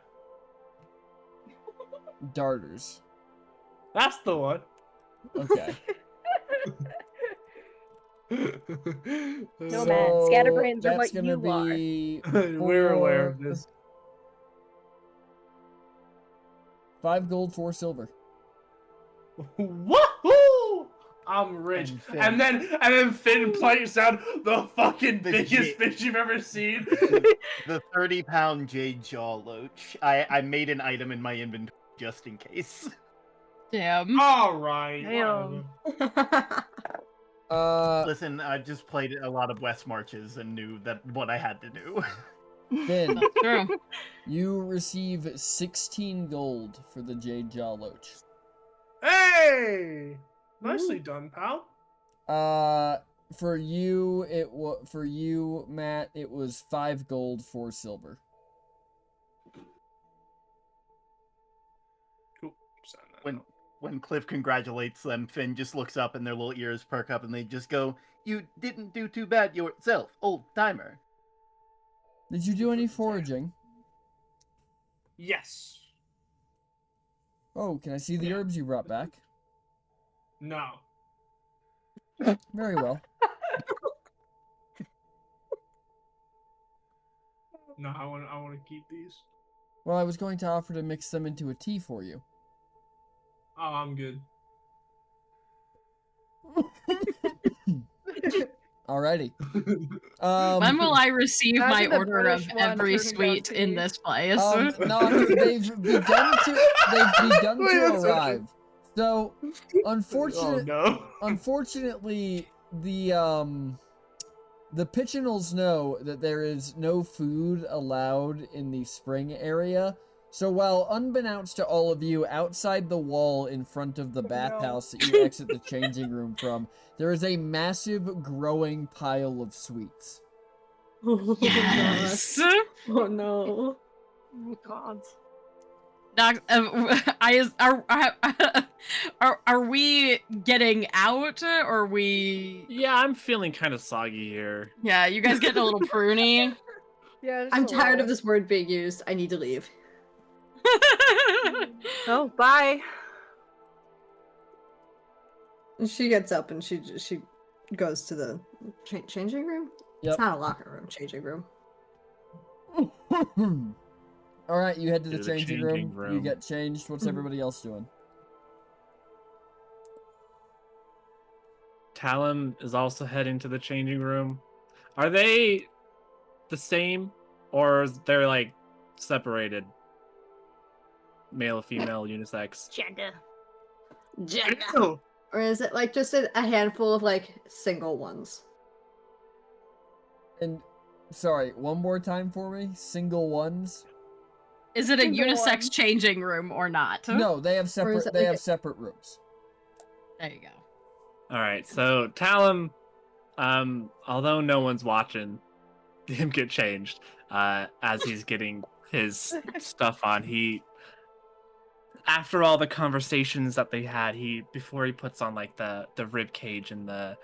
darters. That's the one. Okay. No, man, scatterbrains are that's what gonna you are. be We're aware of 4 this. 5 gold, 4 silver. Woohoo! I'm rich. And Finn. And then Finn plays out the fucking The biggest jit. fish you've ever seen. The 30-pound jade jaw loach. I made an item in my inventory just in case. Damn. Alright. Damn. Listen, I just played a lot of West Marches and knew that what I had to do. Finn, That's true. you receive 16 gold for the Jade Jaw Loach. Hey! Nicely done, pal. For you, Matt, it was 5 gold, 4 silver. Cool. Sign that When out. when Cliff congratulates them, Finn just looks up and their little ears perk up and they just go, "You didn't do too bad yourself, old timer." Did you do any foraging? Yes. Oh, can I see the Yeah. herbs you brought back? No. Very well. No, I want to keep these. Well, I was going to offer to mix them into a tea for you. Oh, I'm good. Alrighty. When will I receive my Imagine the order of British one every turning down sweet in tea. this place? No, they've begun Wait, to I'm sorry. arrive. So, Oh no. unfortunately, the Pichinals know that there is no food allowed in the spring area, So while unbeknownst to all of you, outside the wall in front of the Oh, bathhouse no. that you exit the changing room from, there is a massive growing pile of sweets. Oh, Yes. gosh. Oh no. Oh god. Doc, are we getting out, or are we? Yeah, I'm feeling kind of soggy here. Yeah, you guys getting a little pruny. Yeah, just I'm a tired of little. this word being used. I need to leave. Oh, bye. And she gets up and she goes to the changing room. Yep. It's not a locker room, changing room. All right, you head to the To the changing changing room. You room. get changed. What's Mhm. everybody else doing? Talon is also heading to the changing room. Are they the same, or is they're like separated? Male, female, unisex. Gender. Gender. Or is it like just a handful of like single ones? And sorry, one more time for me. Single ones. Is it a Single unisex one. changing room or not? No, they have Or is separate. it They like have a- separate rooms. There you go. All right, so Talon, although no one's watching him get changed, as he's getting his stuff on, after all the conversations that they had, before he puts on like the rib cage and the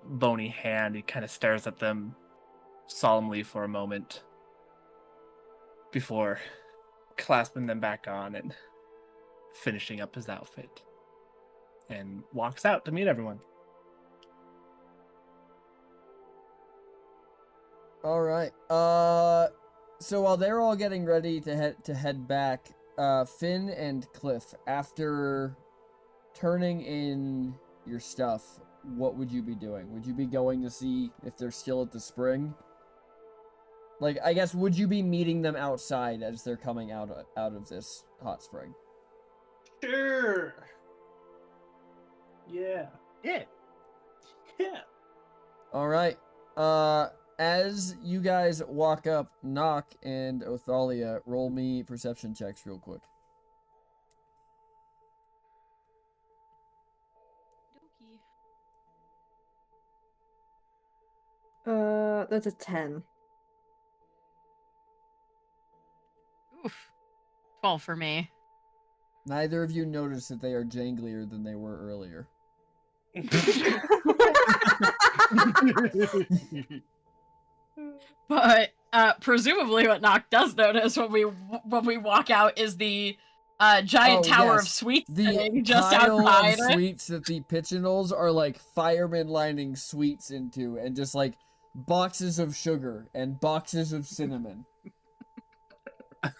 bony hand, he kind of stares at them solemnly for a moment before clasping them back on and finishing up his outfit, and walks out to meet everyone. All right. So while they're all getting ready to head back, Finn and Cliff, after turning in your stuff, what would you be doing? Would you be going to see if they're still at the spring? Like, I guess, would you be meeting them outside as they're coming out of this hot spring? Sure. Yeah. Yeah. Yeah. All right. As you guys walk up, Nock and Othalia, roll me perception checks real quick. That's a 10. Oof. 12 for me. Neither of you notice that they are janglier than they were earlier. But presumably, what Nock does notice when we walk out is the giant Oh, tower yes. of sweets The sitting just pile outside. of sweets that the pigeonholes are like firemen lining sweets into, and just like boxes of sugar and boxes of cinnamon.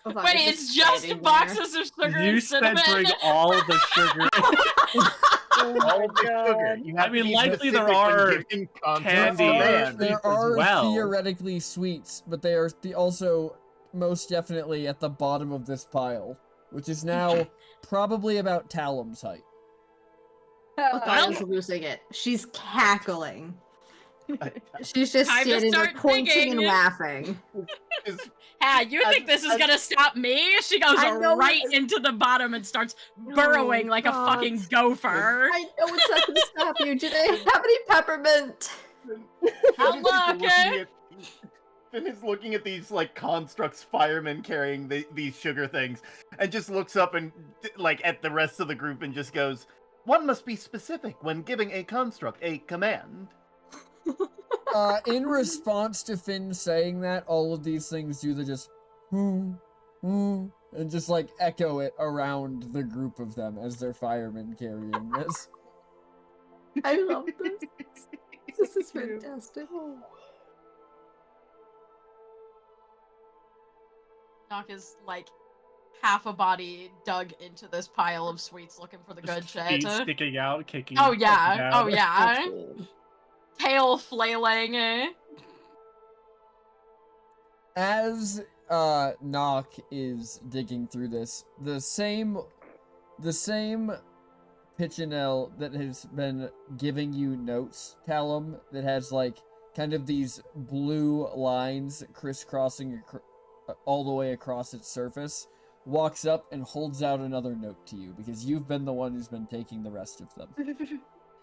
Oh, Wait, it's just boxes of sugar You and said cinnamon. bring all the sugar. Oh my All of the sugar. god. You have I mean, to be likely there specific when are giving context candy to or man. sweets There as are well. theoretically sweets, but they are also most definitely at the bottom of this pile, which is now probably about Talum's height. Othalia's losing it. She's cackling. She's just Time to standing there start pointing and digging. laughing. Is- Ah, you think this is as- gonna stop me? She goes I know right it's- into the bottom and starts burrowing like a God. fucking gopher. I know it's not gonna stop you. Do they have any peppermint? How Finn is lucky. looking at- Finn is looking at these like constructs firemen carrying these sugar things, and just looks up and like at the rest of the group and just goes, "One must be specific when giving a construct a command." In response to Finn saying that, all of these things do the just, and just like echo it around the group of them as they're firemen carrying this. I love this. This is fantastic. Nock is like half a body dug into this pile of sweets looking for the good Just shit. feet sticking out, kicking. Oh up yeah, and oh down. yeah. Absolutely. Tail flailing. As Nock is digging through this, the same Pichinell that has been giving you notes, Talum, that has like kind of these blue lines crisscrossing all the way across its surface, walks up and holds out another note to you because you've been the one who's been taking the rest of them.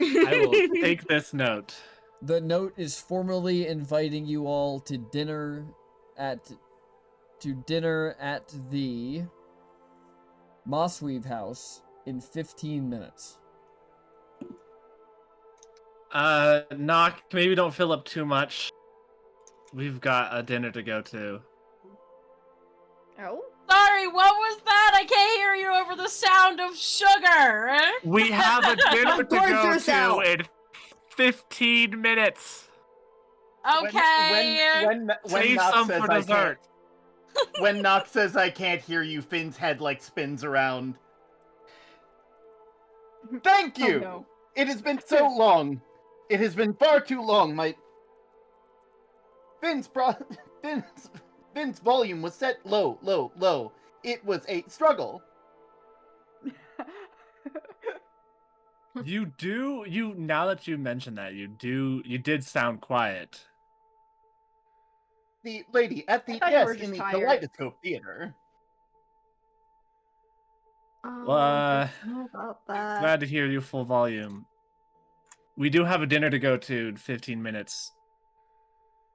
I will take this note. The note is formally inviting you all to dinner at the Mossweave House in 15 minutes. Knock, maybe don't fill up too much. We've got a dinner to go to. Oh? Sorry, what was that? I can't hear you over the sound of sugar. We have a dinner to Gorge go yourself. to in 15 minutes. Okay. When Save Nox some says for I dessert. when Nox says I can't hear you, Finn's head like spins around. Thank you. Oh, no. It has been so long. It has been far too long. My Finn's volume was set low, low, low. It was a struggle. Now that you mention that, you did sound quiet. The lady at the thought you were desk in just the tired. Kaleidoscope Theater. Well, I don't know about that. Glad to hear you full volume. We do have a dinner to go to in 15 minutes,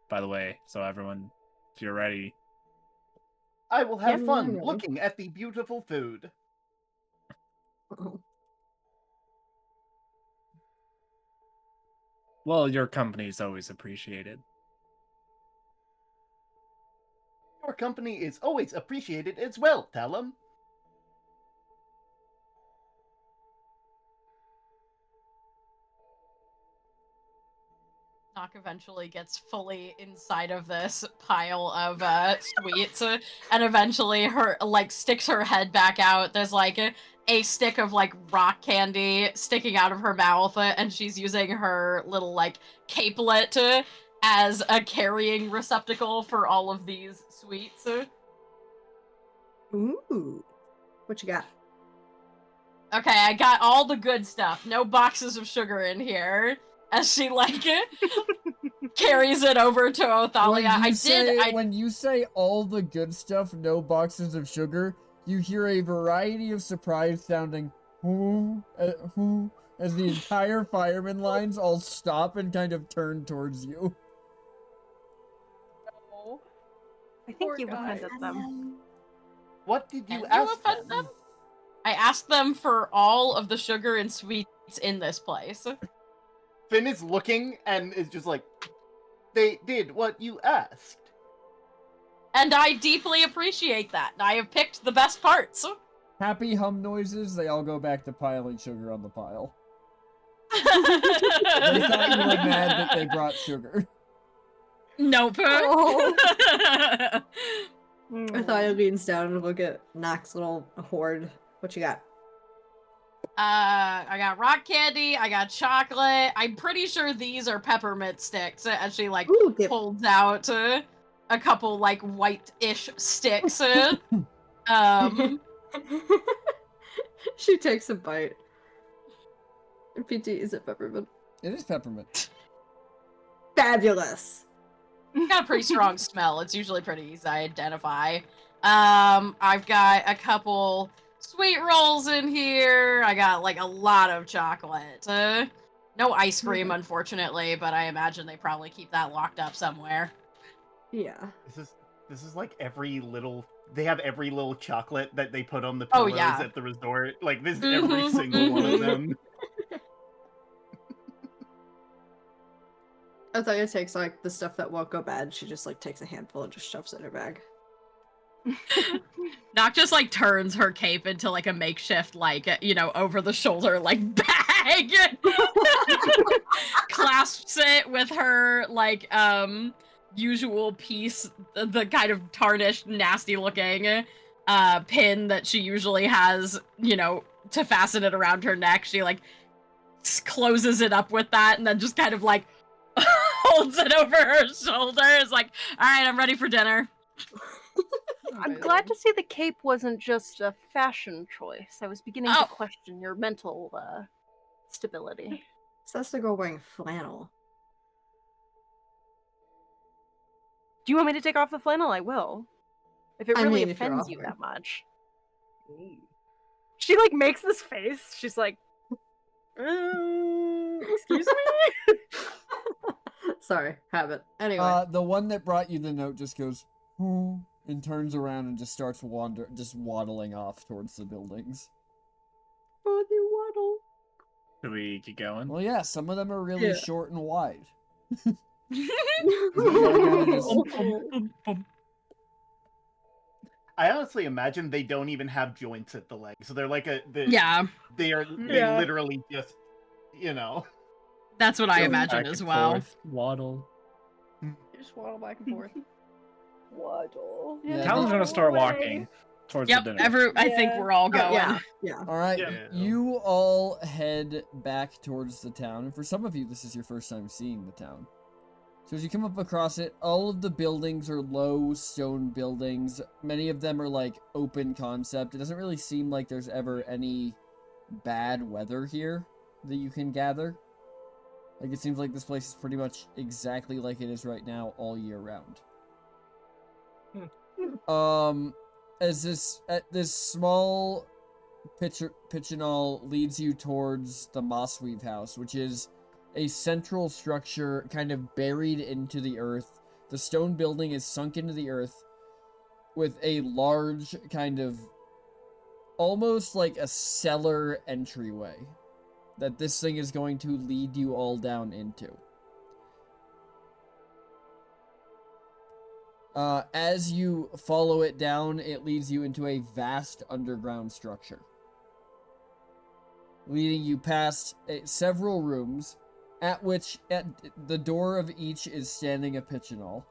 by the way, so everyone, if you're ready. I will have Yeah, fun yeah. looking at the beautiful food. Well, your company is always appreciated. Your company is always appreciated as well, Talum. Knock eventually gets fully inside of this pile of sweets, and eventually her sticks her head back out. There's a stick of rock candy sticking out of her mouth, and she's using her little capelet as a carrying receptacle for all of these sweets. Ooh. What you got? Okay, I got all the good stuff. No boxes of sugar in here. As she carries it over to Othalia. When you say all the good stuff, no boxes of sugar, you hear a variety of surprise sounding whoo, as the entire fireman lines all stop and kind of turn towards you. I Poor think you've guy. offended them. What did Can you you ask offend them? I asked them for all of the sugar and sweets in this place. Finn is looking and is just like, they did what you asked. And I deeply appreciate that. I have picked the best parts. Happy hum noises, they all go back to piling sugar on the pile. They thought you were mad that they brought sugar. Nope. Oh. Mm. Athalia leans down and look at Nox's little hoard. What you got? I got rock candy, I got chocolate. I'm pretty sure these are peppermint sticks. As she Ooh, dip. holds out a couple white-ish sticks. She takes a bite. PT, is it peppermint? It is peppermint. Fabulous. It's got a pretty strong smell. It's usually pretty easy to identify. I've got a couple sweet rolls in here. I got a lot of chocolate. No ice cream, unfortunately, but I imagine they probably keep that locked up somewhere. Yeah. This is like they have every little chocolate that they put on the Oh, pillows yeah. at the resort. Like this is every single one of them. Athalia takes the stuff that won't go bad. She just takes a handful and just shoves it in her bag. Nock just turns her cape into a makeshift over the shoulder bag. Clasps it with her usual piece, the kind of tarnished, nasty looking pin that she usually has, to fasten it around her neck. She closes it up with that and then just kind of holds it over her shoulders all right, I'm ready for dinner. I'm glad to see the cape wasn't just a fashion choice. I was beginning to question your mental stability. So that's the girl wearing flannel. Do you want me to take off the flannel? I will. If it I really mean, if you're offends you offering. that much. She like makes this face. She's like, excuse me. Sorry, habit. Anyway. The one that brought you the note just goes, "Hmm," and turns around and just starts waddling off towards the buildings. Oh, they waddle. Should we keep going? Well, yeah, some of them are really Yeah. short and wide. I honestly imagine they don't even have joints at the legs, so they're like Yeah, they Yeah. literally just, you know. that's what I Go imagine back as and well. forth, waddle. You just waddle back and forth. Waddle. Yeah, Talon's they- gonna start away. walking towards Yep, the dinner. I think Yeah. we're all Oh, going. yeah. All right, Yeah. you all head back towards the town, and for some of you, this is your first time seeing the town. So as you come up across it, all of the buildings are low stone buildings. Many of them are like open concept. It doesn't really seem like there's ever any bad weather here that you can gather. Like, it seems like this place is pretty much exactly like it is right now all year round. As this small pitchinall leads you towards the Mossweave House, which is a central structure kind of buried into the earth. The stone building is sunk into the earth with a large kind of almost like a cellar entryway that this thing is going to lead you all down into. As you follow it down, it leads you into a vast underground structure, leading you past several rooms, at which at the door of each is standing a pitchinall.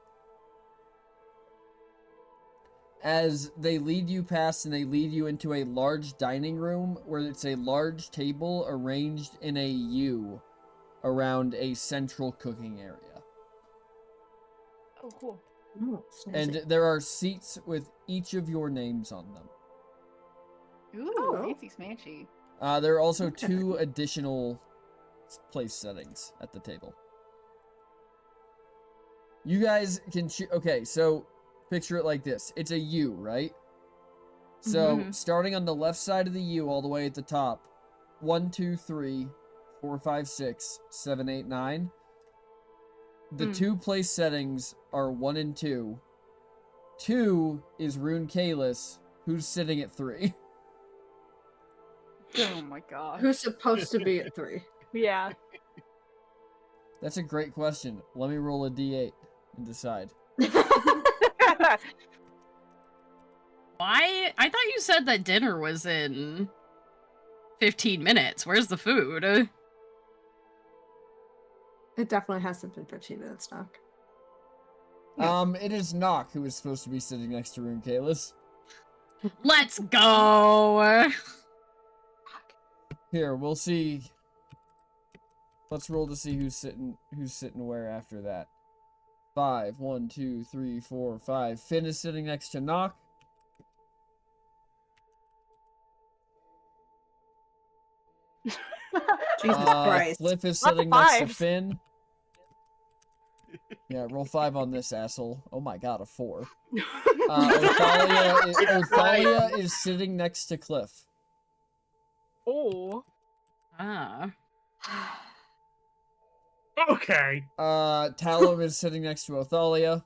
As they lead you past, and they lead you into a large dining room where it's a large table arranged in a U around a central cooking area. Oh, cool. Oh, And snazzy. there are seats with each of your names on them. Ooh, Oh. fancy smanchy. There are also Okay. 2 additional place settings at the table. You guys can okay, so picture it like this. It's a U, right? So Mhm. starting on the left side of the U all the way at the top, 1, 2, 3, 4, 5, 6, 7, 8, 9. The Hmm. 2 place settings are 1 and 2. 2 is Rune Kalis, who's sitting at 3. Oh my god. Who's supposed to be at 3? Yeah. That's a great question. Let me roll a d8 and decide. Why? I thought you said that dinner was in 15 minutes. Where's the food? It definitely hasn't been 15 minutes, Doc. It is Nock who is supposed to be sitting next to Rune Kalis. Let's go! Here, we'll see. Let's roll to see who's sitting where after that. 5, 1, 2, 3, 4, 5. Finn is sitting next to Nock. Jesus Christ. Flip is Not the sitting next to fives. Finn. Yeah, roll 5 on this asshole. Oh my god, a 4. Othalia is sitting next to Cliff. Oh. Ah. Okay. Talum is sitting next to Othalia.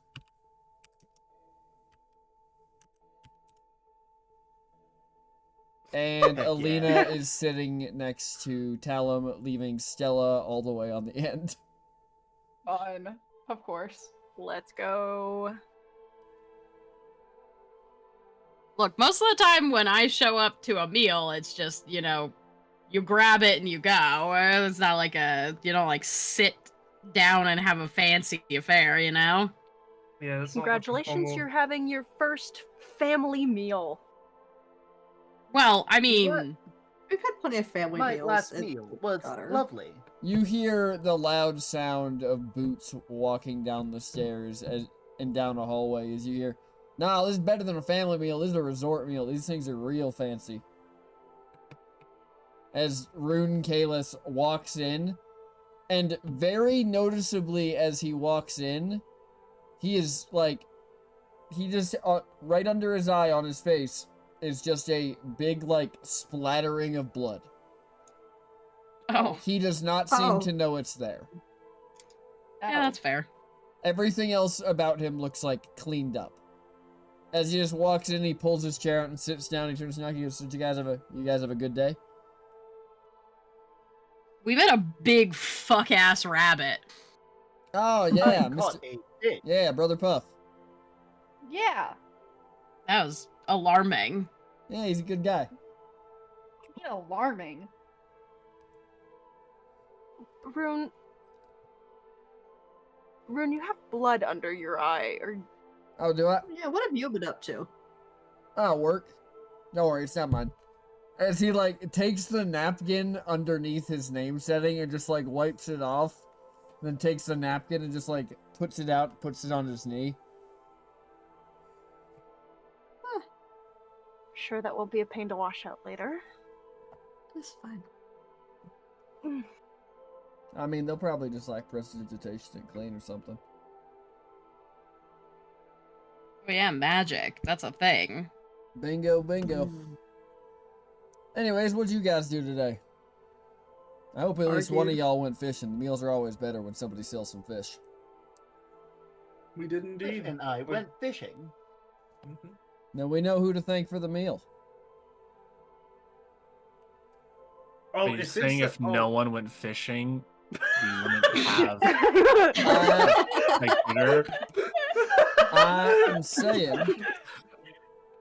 And Heck Alina yeah. is sitting next to Talum, leaving Stella all the way on the end. Fun. Of course. Let's go. Look, most of the time when I show up to a meal, it's just, you know, you grab it and you go. It's not like you don't like sit down and have a fancy affair, you know? Yeah. That's Congratulations, you're having your first family meal. Well, I mean, We've had plenty of family My meals. last in meal was Gutter. lovely. You hear the loud sound of boots walking down the stairs and down a hallway as you hear, "Nah, this is better than a family meal. This is a resort meal. These things are real fancy." As Rune Kalis walks in, and very noticeably as he walks in, he is like, he just, right under his eye on his face, is just a big, like, splattering of blood. Oh, He does not seem Oh. to know it's there. yeah, that's fair. Everything else about him looks like cleaned up. As he just walks in, he pulls his chair out and sits down. He turns to Naki and goes, "Did you guys have a good day?" We met a big fuck ass rabbit. Oh yeah, Caught Mr. a fish. Yeah, Brother Puff. Yeah. That was alarming. Yeah, he's a good guy. Alarming. Rune, you have blood under your eye, or Oh, do I? Yeah, what have you been up to? Oh, work. Don't worry, it's not mine. As he like takes the napkin underneath his name setting and just like wipes it off, then takes the napkin and just like puts it on his knee. sure that will be a pain to wash out later. It's fine. I mean, they'll probably just like prestidigitation and clean or something. Oh yeah, magic. That's a thing. Bingo, bingo. Mm. Anyways, what'd you guys do today? I hope at least one of Argued. y'all went fishing. The meals are always better when somebody sells some fish. We did Cliff indeed. and I went fishing. Mhm. Now we know who to thank for the meal. Oh, Are you it's saying if oh. no one went fishing, we wouldn't have like dinner? I am saying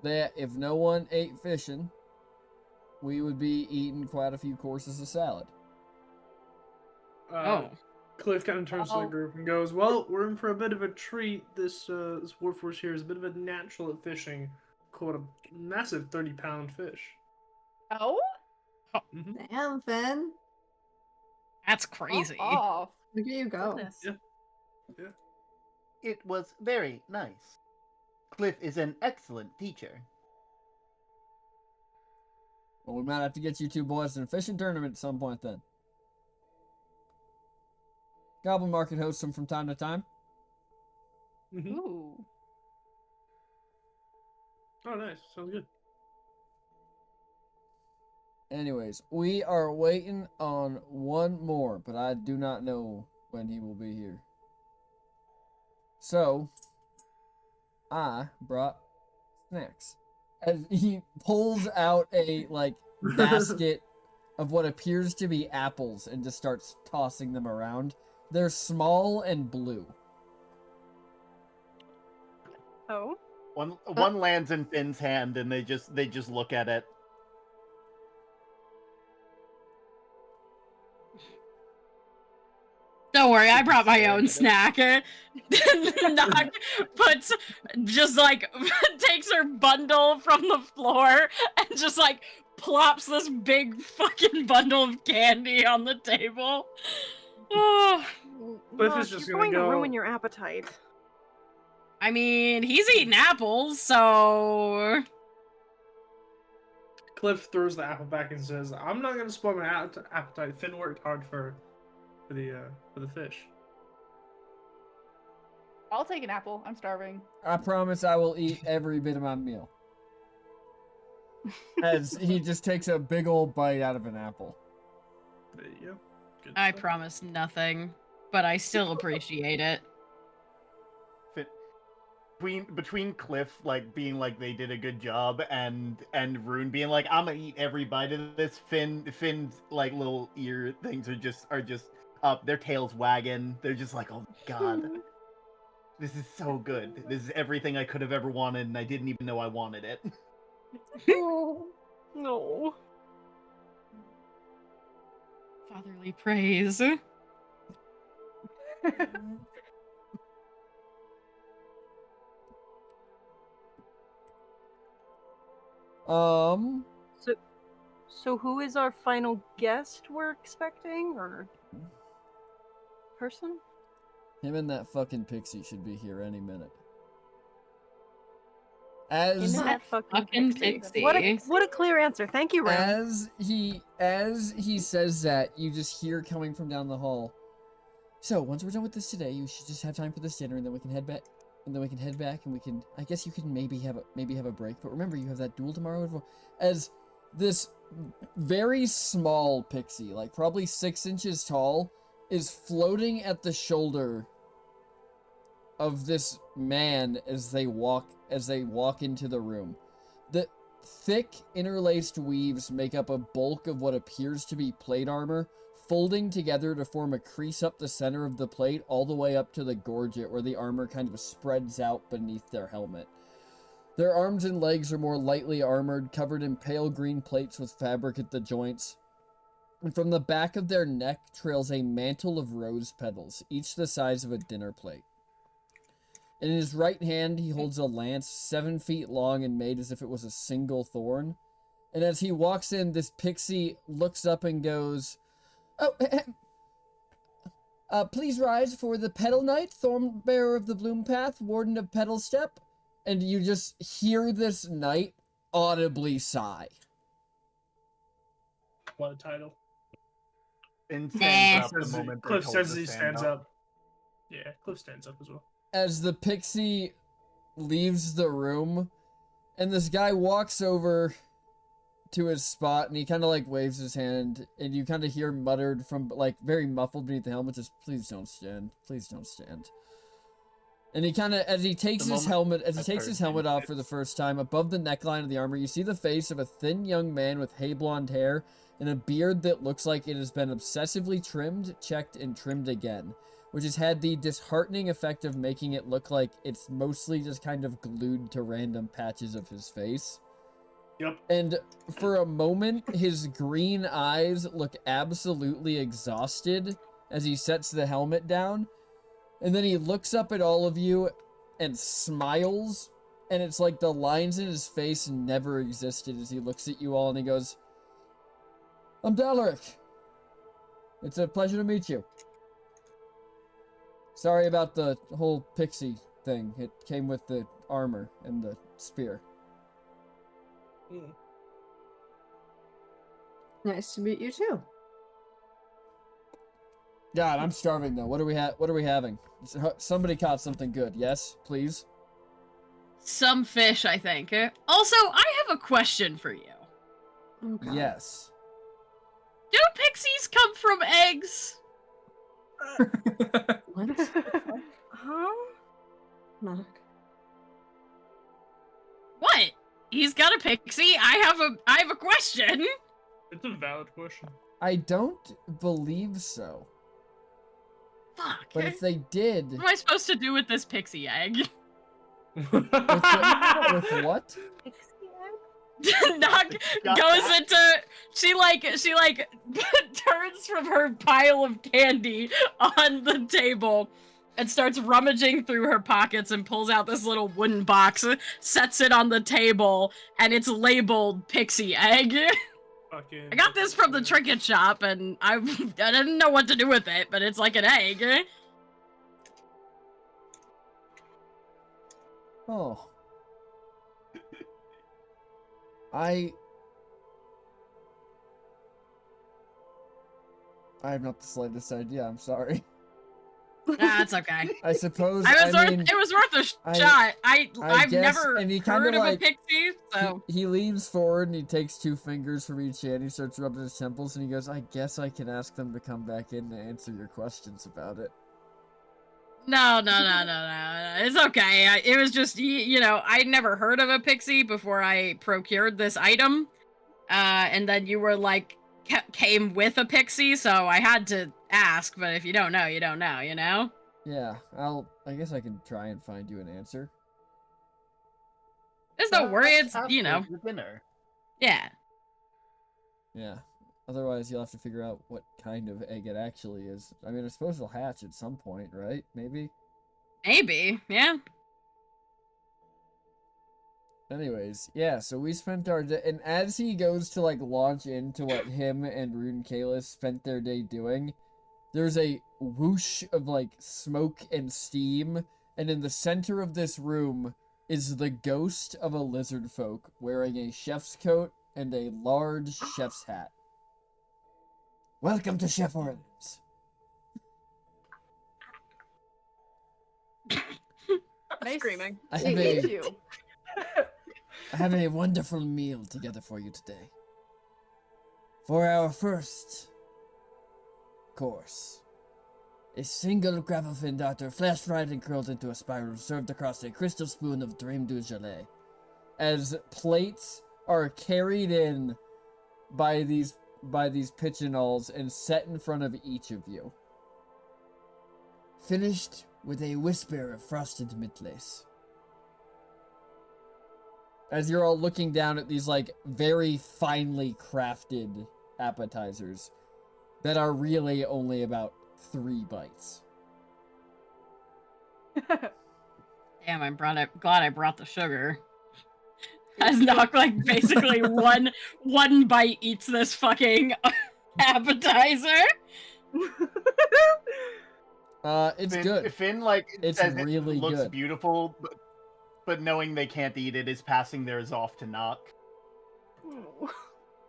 that if no one ate fishing, we would be eating quite a few courses of salad. Oh. Cliff kind of turns to the Oh. group and goes, "Well, we're in for a bit of a treat. This warforged here is a bit of a natural at fishing. Caught a massive 30-pound fish." Oh? hmm Damn, Finn. That's crazy. Off. Look at you go. Goodness. Yeah. It was very nice. Cliff is an excellent teacher. Well, we might have to get you two boys in a fishing tournament at some point then. Goblin Market hosts them from time to time. hmm Ooh. Oh, nice. Sounds good. Anyways, we are waiting on one more, but I do not know when he will be here. So, I brought snacks. As he pulls out a, like, basket of what appears to be apples and just starts tossing them around. They're small and blue. Oh, One lands in Finn's hand, and they just look at it. Don't worry, I Just brought my staring own at it. snack. Knock puts, just like, takes her bundle from the floor and just like plops this big fucking bundle of candy on the table. Oh, Cliff is Look, just you're gonna going to go- ruin your appetite. I mean, he's eating apples, so. Cliff throws the apple back and says, "I'm not gonna spoil my appetite. Finn worked hard for the fish." I'll take an apple. I'm starving. I promise I will eat every bit of my meal. As he just takes a big old bite out of an apple. There you go. Good I stuff. promise nothing, but I still appreciate it. Between Cliff like being like they did a good job and Rune being like I'm gonna eat every bite of this, Finn's like little ear things are just up, their tails wagging. They're just like, oh god, this is so good. This is everything I could have ever wanted, and I didn't even know I wanted it. No. Fatherly praise. So who is our final guest we're expecting, or person? Him and that fucking pixie should be here any minute. Him As and that fucking fucking pixie. pixie. What a clear answer. Thank you, Ram. as he says that, you just hear coming from down the hall. So once we're done with this today, you should just have time for this dinner, and then we can head back. and then we can head back, and we can. I guess you can maybe have a break. But remember, you have that duel tomorrow. As this very small pixie, like probably 6 inches tall, is floating at the shoulder of this man as they walk into the room. The thick interlaced weaves make up a bulk of what appears to be plate armor, folding together to form a crease up the center of the plate all the way up to the gorget where the armor kind of spreads out beneath their helmet. Their arms and legs are more lightly armored, covered in pale green plates with fabric at the joints. And from the back of their neck trails a mantle of rose petals, each the size of a dinner plate. In his right hand, he holds a lance 7 feet long and made as if it was a single thorn. And as he walks in, this pixie looks up and goes, "Oh, please rise for the Petal Knight, Thorn Bearer of the Bloom Path, Warden of Petal Step." And you just hear this knight audibly sigh. What a title. Finn Nah. stands up the moment they're Cliff told says to he stand stands up. Yeah, Cliff stands up as well. As the pixie leaves the room, and this guy walks over to his spot, and he kind of like waves his hand, and you kind of hear muttered from like very muffled beneath the helmet, just please don't stand, please don't stand. And he kind of, as he takes his helmet off for the first time, above the neckline of the armor, you see the face of a thin young man with hay blonde hair and a beard that looks like it has been obsessively trimmed, checked, and trimmed again, which has had the disheartening effect of making it look like it's mostly just kind of glued to random patches of his face. Yep. And for a moment, his green eyes look absolutely exhausted as he sets the helmet down. And then he looks up at all of you and smiles. And it's like the lines in his face never existed as he looks at you all and he goes, "I'm Dalaric. It's a pleasure to meet you. Sorry about the whole pixie thing. It came with the armor and the spear." Nice to meet you too. God, I'm starving though. What are we having? Somebody caught something good. Yes, please. Some fish, I think. Also, I have a question for you. Okay. Yes. Do pixies come from eggs? What? Huh? Knock. What? He's got a pixie. I have a question. It's a valid question. I don't believe so. Fuck. But if they did, What am I supposed to do with this pixie egg? with what? Knock goes into she turns from her pile of candy on the table and starts rummaging through her pockets and pulls out this little wooden box, sets it on the table, and it's labeled pixie egg. I got this from the trinket shop, and I didn't know what to do with it, but it's like an egg. Oh. I have not the slightest idea. I'm sorry. Nah, it's okay. I suppose. It was worth a shot. I've guess, never and he heard kinda of like- a pixie, so He leans forward and he takes 2 fingers from each hand. He starts rubbing his temples and he goes, "I guess I can ask them to come back in to answer your questions about it." no. It's okay. It was just I'd never heard of a pixie before I procured this item, and then you were like came with a pixie, so I had to ask. But if you don't know, you don't know. You know. Yeah, I guess I can try and find you an answer. There's no worry. It's After the dinner. Yeah. Yeah. Otherwise, you'll have to figure out what kind of egg it actually is. I mean, I suppose it'll hatch at some point, right? Maybe? Maybe. Yeah. Anyways, yeah, so we spent our day, and as he goes to, like, launch into what him and Rune Kalis spent their day doing, there's a whoosh of, like, smoke and steam, and in the center of this room is the ghost of a lizard folk wearing a chef's coat and a large chef's hat. Welcome to Chef Orleans. Nice. Screaming. I Eat have Meet a, you. I have a wonderful meal together for you today. For our first course, a single gravel-fin darter, flash-fried and curled into a spiral, served across a crystal spoon of Dream du Gelée. As plates are carried in by these pigeonholes and set in front of each of you. Finished with a whisper of frosted mint-lace. As you're all looking down at these, like, very finely crafted appetizers that are really only about 3 bites. Damn, glad I brought the sugar. As Nock, like, basically one bite eats this fucking appetizer. It's Finn, good. Finn, like, It's says really it looks good. beautiful, but knowing they can't eat it is passing theirs off to Nock.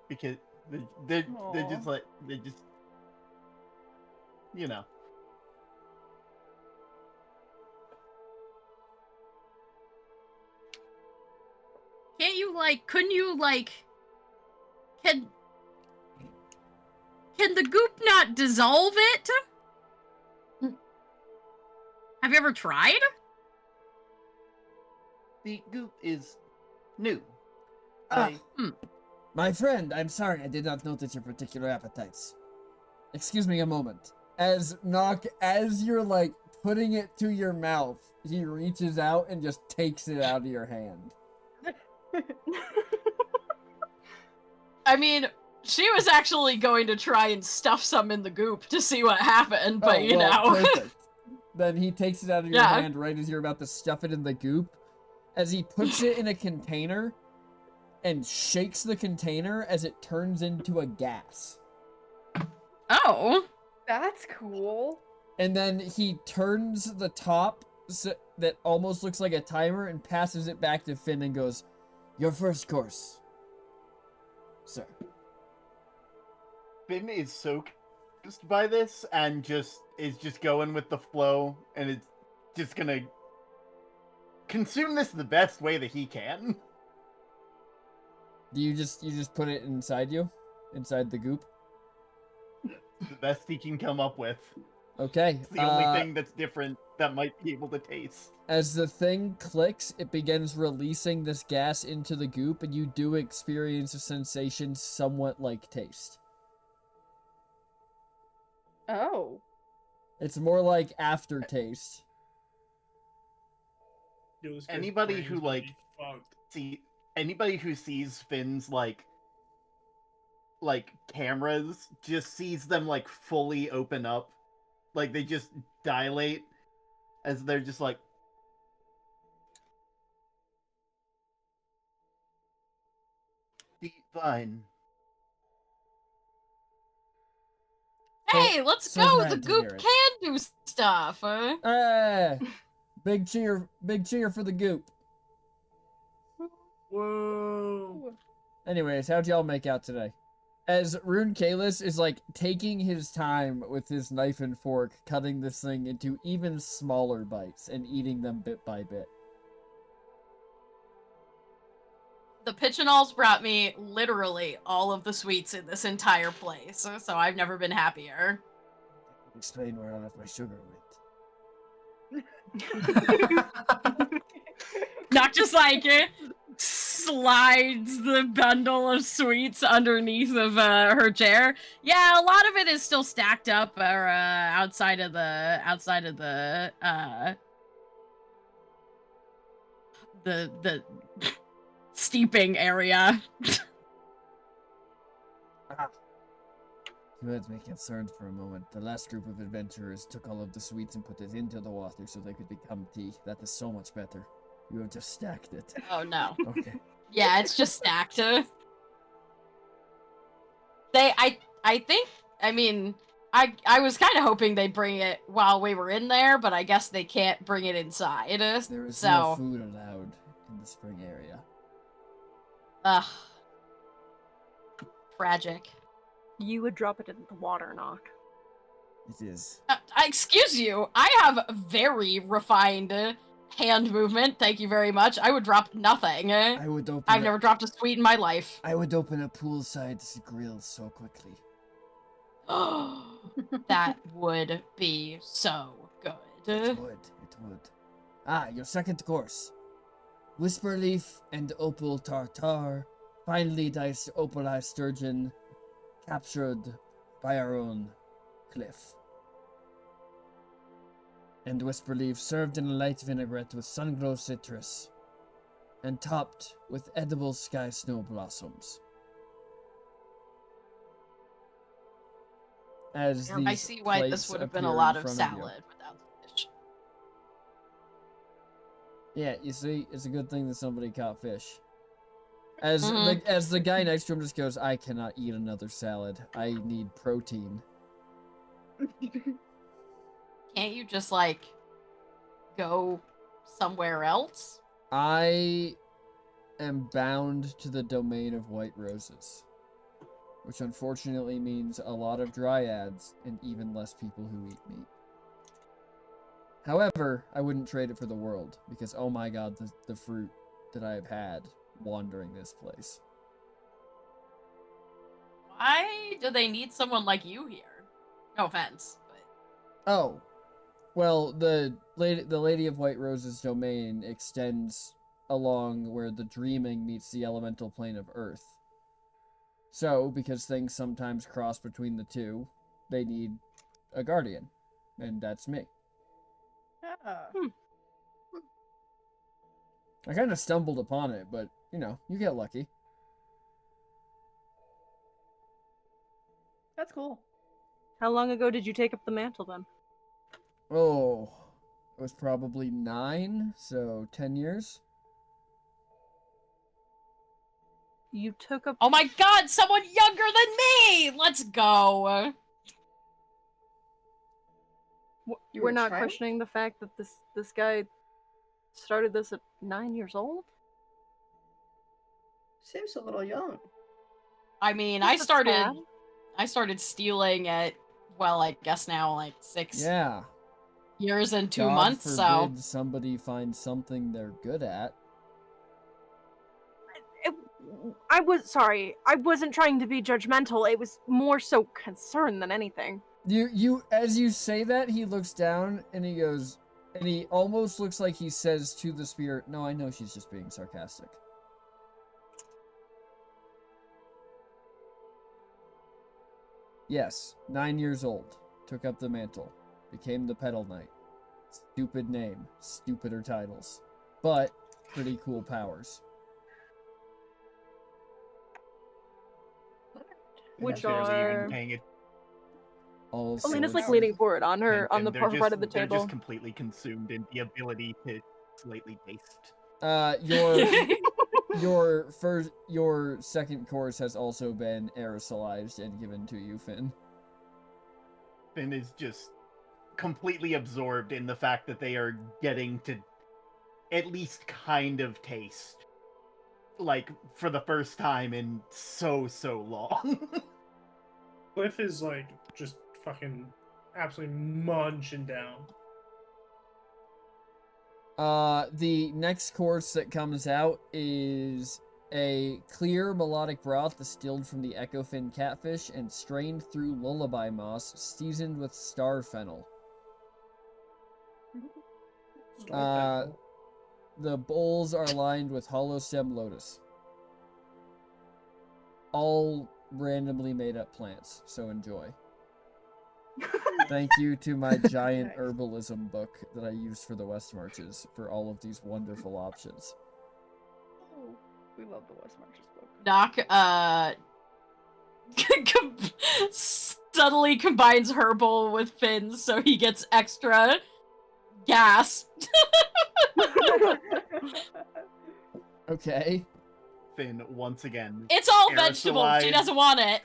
Because they're just Aw. like, they just, you know. Can't you, like, couldn't you, like, can the goop not dissolve it? Have you ever tried? The goop is new. Ah, I My friend, I'm sorry, I did not notice your particular appetites. Excuse me a moment. As you're, like, putting it to your mouth, he reaches out and just takes it out of your hand. I mean, she was actually going to try and stuff some in the goop to see what happened, but you know. Perfect. Then he takes it out of your Yeah. hand right as you're about to stuff it in the goop. As he puts it in a container and shakes the container as it turns into a gas. Oh. That's cool. And then he turns the top that almost looks like a timer and passes it back to Finn and goes, "Your first course, sir." Finn is so confused by this and is just going with the flow and it's just gonna consume this the best way that he can. Do you just put it inside you? Inside the goop? The best he can come up with. Okay. It's the only thing that's different that might be able to taste. As the thing clicks, it begins releasing this gas into the goop, and you do experience a sensation somewhat like taste. Oh. It's more like aftertaste. Yo, this guy's Anybody brain's who, gonna like, be fucked. Anybody who sees Finn's like cameras just sees them like fully open up, like they just dilate as they're just like divine. Hey, let's so go! glad The to goop hear it. can do stuff. Big cheer for the goop. Whoa. Anyways, how'd y'all make out today? As Rune Kalis is like taking his time with his knife and fork, cutting this thing into even smaller bites and eating them bit by bit. The pigeonholes brought me literally all of the sweets in this entire place, so I've never been happier. Explain where all of my sugar went. Not just like slides the bundle of sweets underneath of her chair. Yeah, a lot of it is still stacked up or outside of the steeping area. You had me concerned for a moment. The last group of adventurers took all of the sweets and put it into the water so they could become tea. That is so much better. You have just stacked it. Oh no. Okay. Yeah, it's just stacked. I was kind of hoping they'd bring it while we were in there, but I guess they can't bring it inside. There is no So, food allowed in the spring area. ugh. Tragic. You would drop it in the water, Nock. It is. Excuse you, I have very refined hand movement. Thank you very much. I would drop nothing. I would open. I've never dropped a sweet in my life. I would open a poolside grill so quickly. That would be so good. It would. It would. Ah, your second course. Whisperleaf and Opal Tartar. Finally diced Opal Eye Sturgeon. Captured by our own Cliff. And Whisperleaf served in a light vinaigrette with sun-glow citrus. And topped with edible sky snow blossoms. As these I see why this plates would have been a appear lot in of front you. salad without the fish. Yeah, you see, it's a good thing that somebody caught fish. As Mhm. as the guy next to him just goes, I cannot eat another salad. I need protein. Can't you just, like, go somewhere else? I am bound to the domain of white roses. Which unfortunately means a lot of dryads and even less people who eat meat. However, I wouldn't trade it for the world, because oh my god, the fruit that I have had wandering this place. Why do they need someone like you here? No offense, but... Oh, well, the Lady of White Rose's domain extends along where the dreaming meets the elemental plane of Earth. So, because things sometimes cross between the two, they need a guardian, and that's me. I kind of stumbled upon it, but, you know, you get lucky. That's cool. How long ago did you take up the mantle then? Oh, it was probably 9, so 10 years. You took up. Oh my god, someone younger than me! Let's go! You We're were not trying? questioning the fact that this guy started this at 9 years old. Seems a little young. I mean, That's I not bad. started stealing at, well, I guess now, like, 6 Yeah. years and 2 God months, so... forbid somebody finds something they're good at. I was sorry. I wasn't trying to be judgmental. It was more so concern than anything. You as you say that, he looks down and he goes, and he almost looks like he says to the spirit, no, I know she's just being sarcastic. Yes, 9 years old, took up the mantle, became the Petal Knight. Stupid name, stupider titles, but pretty cool powers. Which Barely even are. paying it. Also, Alina's like it's- leaning forward on her on and the they're far just, right of the they're table. just completely consumed in the ability to slightly taste. Your second course has also been aerosolized and given to you, Finn. Finn is just completely absorbed in the fact that they are getting to at least kind of taste. Like, for the first time in so long. Cliff is like just fucking absolutely munching down. The next course that comes out is a clear melodic broth distilled from the echofin catfish and strained through lullaby moss, seasoned with star fennel. The bowls are lined with hollow stem lotus. All randomly made up plants, so enjoy. Thank you to my giant Nice. herbalism book that I used for the West Marches for all of these wonderful options. Oh, we love the West Marches book. Doc, subtly combines herbal with Finn so he gets extra gas. Okay. Finn, once again. It's all vegetables. She aerosolized- doesn't want it.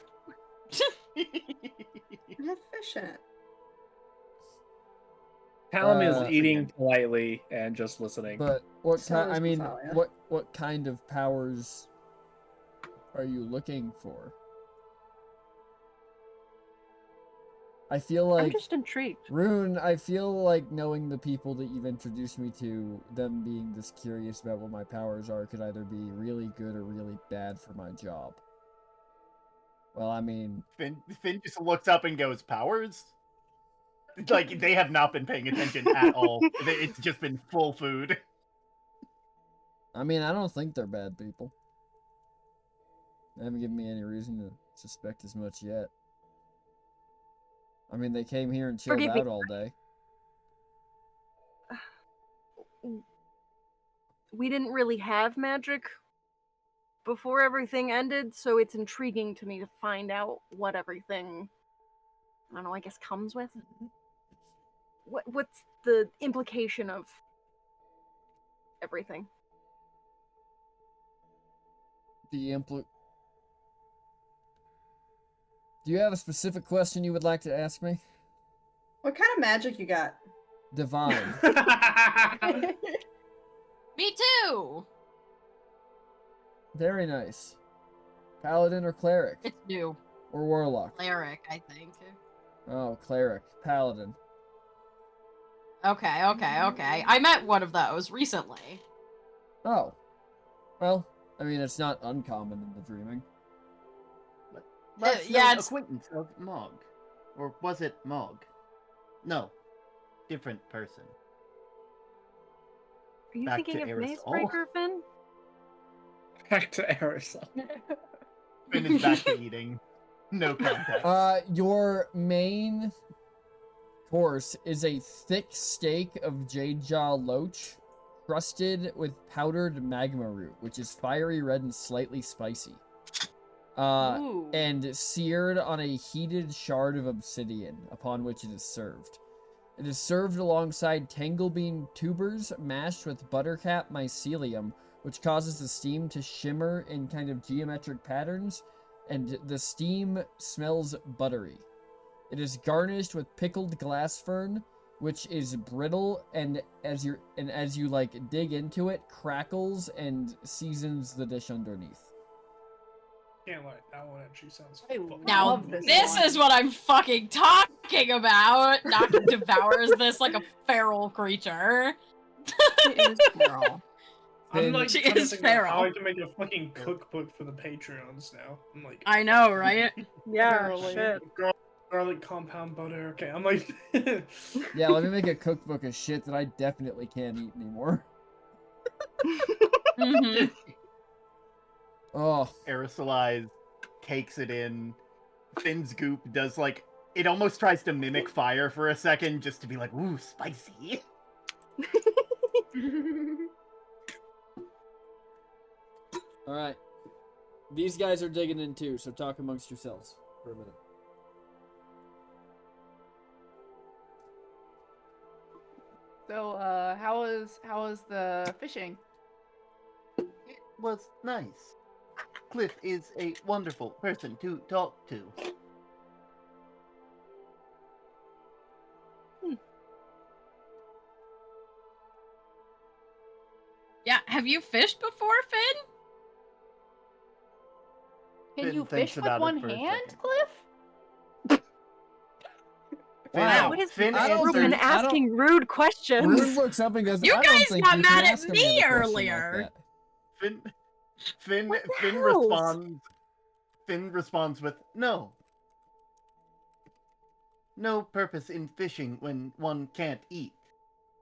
It had fish in it. Callum is Uh, eating politely and just listening. But what So kind? is I mean, Rosalia. what kind of powers are you looking for? I feel I'm like just intrigued. Rune, I feel like knowing the people that you've introduced me to, them being this curious about what my powers are, could either be really good or really bad for my job. Well, I mean... Finn just looks up and goes, powers? Like, they have not been paying attention at all. It's just been full food. I mean, I don't think they're bad people. They haven't given me any reason to suspect as much yet. I mean, they came here and chilled Forgive me. out all day. We didn't really have magic before everything ended, so it's intriguing to me to find out what everything, I don't know, I guess comes with. What's the implication of everything? Do you have a specific question you would like to ask me? What kind of magic you got? Divine. Me too. Very nice. Paladin or cleric? It's new. Or warlock? Cleric, I think. Oh, cleric. Paladin. Okay. I met one of those recently. Oh. Well, I mean, it's not uncommon in the dreaming. Last yeah, known it's- acquaintance of Mog. Or was it Mog? No. Different person. Are you Back thinking to of Aerosol. Macebreaker, Finn? Back to Aerosol. Finn is back to eating. No context. Your main course is a thick steak of jade jaw loach, crusted with powdered magma root, which is fiery red and slightly spicy. Ooh. And seared on a heated shard of obsidian, upon which it is served. It is served alongside tanglebean tubers mashed with buttercap mycelium, which causes the steam to shimmer in kind of geometric patterns, and the steam smells buttery. It is garnished with pickled glass fern, which is brittle, and as you like dig into it, crackles and seasons the dish underneath. Can't lie, that one actually sounds I fucking Now love good. this one. is what I'm fucking talking about. Nock devours this like a feral creature. It is feral. I'm like She trying to is think about how feral. I can make a fucking cookbook for the Patreons now. I'm like, I know, right? Yeah, Literally. shit. garlic compound butter. Okay, I'm like, Yeah, let me make a cookbook of shit that I definitely can't eat anymore. hmm Oh, Aerosolize takes it in. Finn's goop does like it almost tries to mimic fire for a second just to be like, ooh, spicy. alright. These guys are digging in too, so talk amongst yourselves for a minute. So, how was the fishing? It was nice. Cliff is a wonderful person to talk to. Yeah, have you fished before, Finn? Can Finn you thinks fish with about it one for a hand, second. Cliff? Wow. What is I don't Ruben think- I don't- asking rude questions? Rune looks up and goes, You I don't guys think got you can mad at ask him me any question earlier. like that. Finn What the Finn hells? responds Finn responds with no. No purpose in fishing when one can't eat.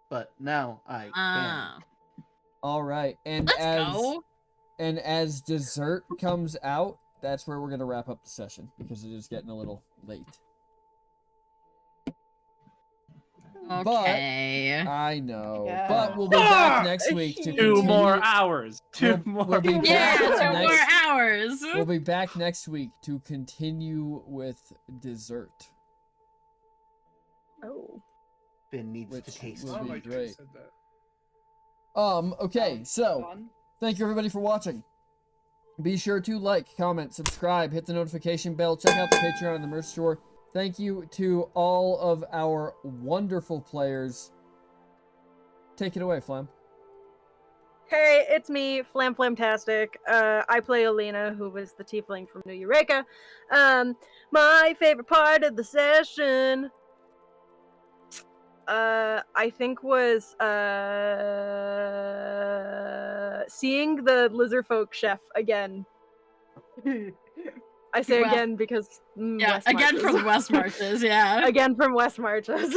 But now I can. Ah. All right, and Let's go. as dessert comes out, that's where we're gonna wrap up the session because it is getting a little late. Okay. I know, Yeah. but we'll be back next week to 2 continue. more hours. 2 We'll- more. we'll be Yeah, back 2 more next- hours. We'll be back next week to continue with dessert. Oh. Finn needs Which to taste will I be like that you great. said that. Okay, Sounds so fun. thank you everybody for watching. Be sure to like, comment, subscribe, hit the notification bell, check out the Patreon and the merch store. Thank you to all of our wonderful players. Take it away, Flam. Hey, it's me, Flamtastic. I play Alina, who was the tiefling from New Eureka. My favorite part of the session, I think was seeing the Lizardfolk chef again. I say Well, again because Yeah, West again Marches. from the West Marches, yeah. Again from West Marches.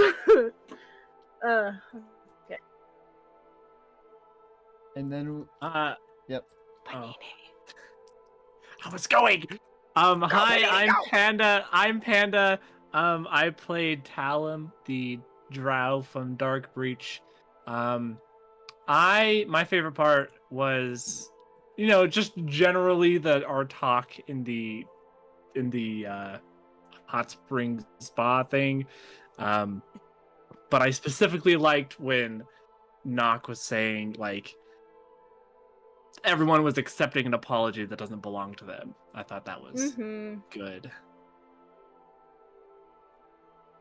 And then, yep. Oh. I was going. Hi, I'm Panda. I played Talum, the drow from Dark Breach. My favorite part was, just generally our talk in the hot spring spa thing. But I specifically liked when Nock was saying, like, everyone was accepting an apology that doesn't belong to them. I thought that was good.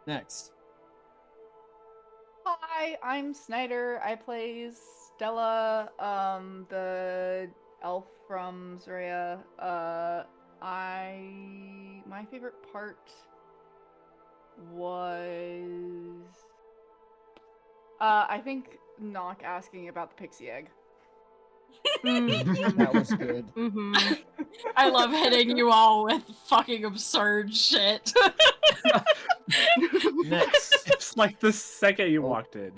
Next. Hi, I'm Snyder. I play Stella, the elf from Zoria. My favorite part was I think Nock asking about the pixie egg. That was good. I love hitting you all with fucking absurd shit. Next. It's like the second you walked in.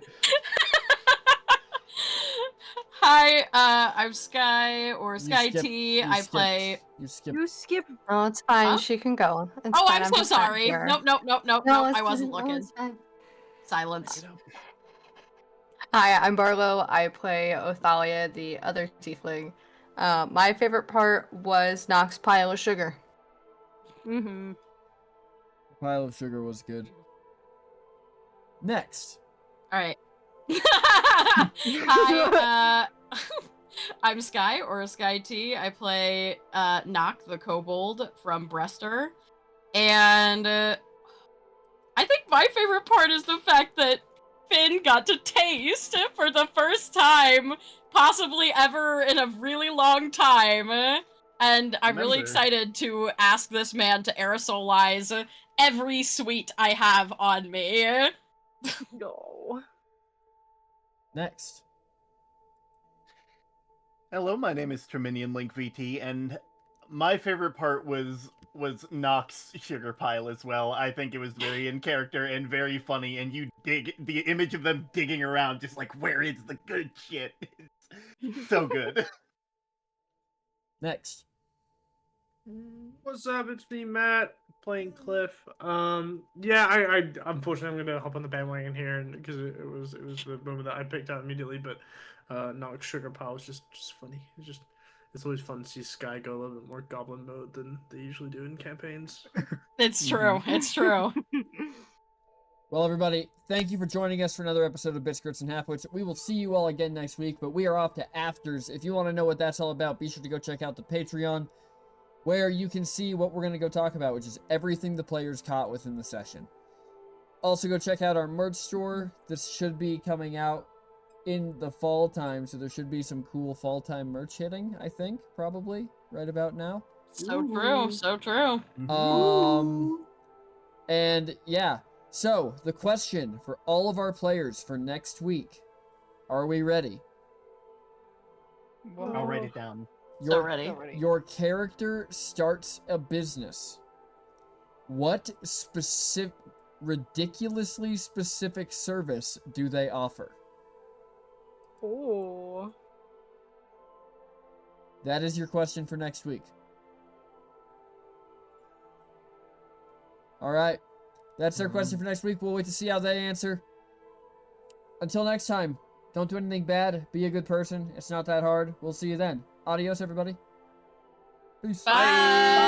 Hi, I'm Sky, or Sky skipped- T. you I skipped- play... You skipped. You skip. Oh, it's fine. Huh? She can go. It's Oh, fine. I'm so just not sorry. here. Nope, No, it's I wasn't fine. No, looking. it's fine. Silence. Hi, I'm Barlow. I play Othalia, the other tiefling. My favorite part was Nox pile of sugar. Pile of sugar was good. Next. Alright. Hi, I'm Sky, or Sky T. I play Nock, the kobold from Brester. And I think my favorite part is the fact that Finn got to taste for the first time, possibly ever in a really long time. And I'm really excited to ask this man to aerosolize every sweet I have on me. No. Next. Hello, my name is Terminian Link VT, and my favorite part was Nock's sugar pile as well. I think it was very in character and very funny, and you dig the image of them digging around, just like, where is the good shit? It's so good. Next. What's up? It's me, Matt, playing Cliff. Yeah, I unfortunately I'm gonna hop on the bandwagon here, and because it was the moment that I picked out immediately. But Nock Sugar Pile was just funny. It's always fun to see Sky go a little bit more goblin mode than they usually do in campaigns. It's true. It's true. Well, everybody, thank you for joining us for another episode of Bitskirts and Halfwits. We will see you all again next week, but we are off to Afters. If you want to know what that's all about, be sure to go check out the Patreon, where you can see what we're going to go talk about, which is everything the players caught within the session. Also, go check out our merch store. This should be coming out in the fall time, so there should be some cool fall time merch hitting, I think, probably, right about now. So true. So true. And yeah, so the question for all of our players for next week, are we ready? I'll write it down. Ready. Your character starts a business. What ridiculously specific service do they offer? Oh. That is your question for next week. All right. That's their question for next week. We'll wait to see how they answer. Until next time, don't do anything bad. Be a good person. It's not that hard. We'll see you then. Adios, everybody. Peace. Bye.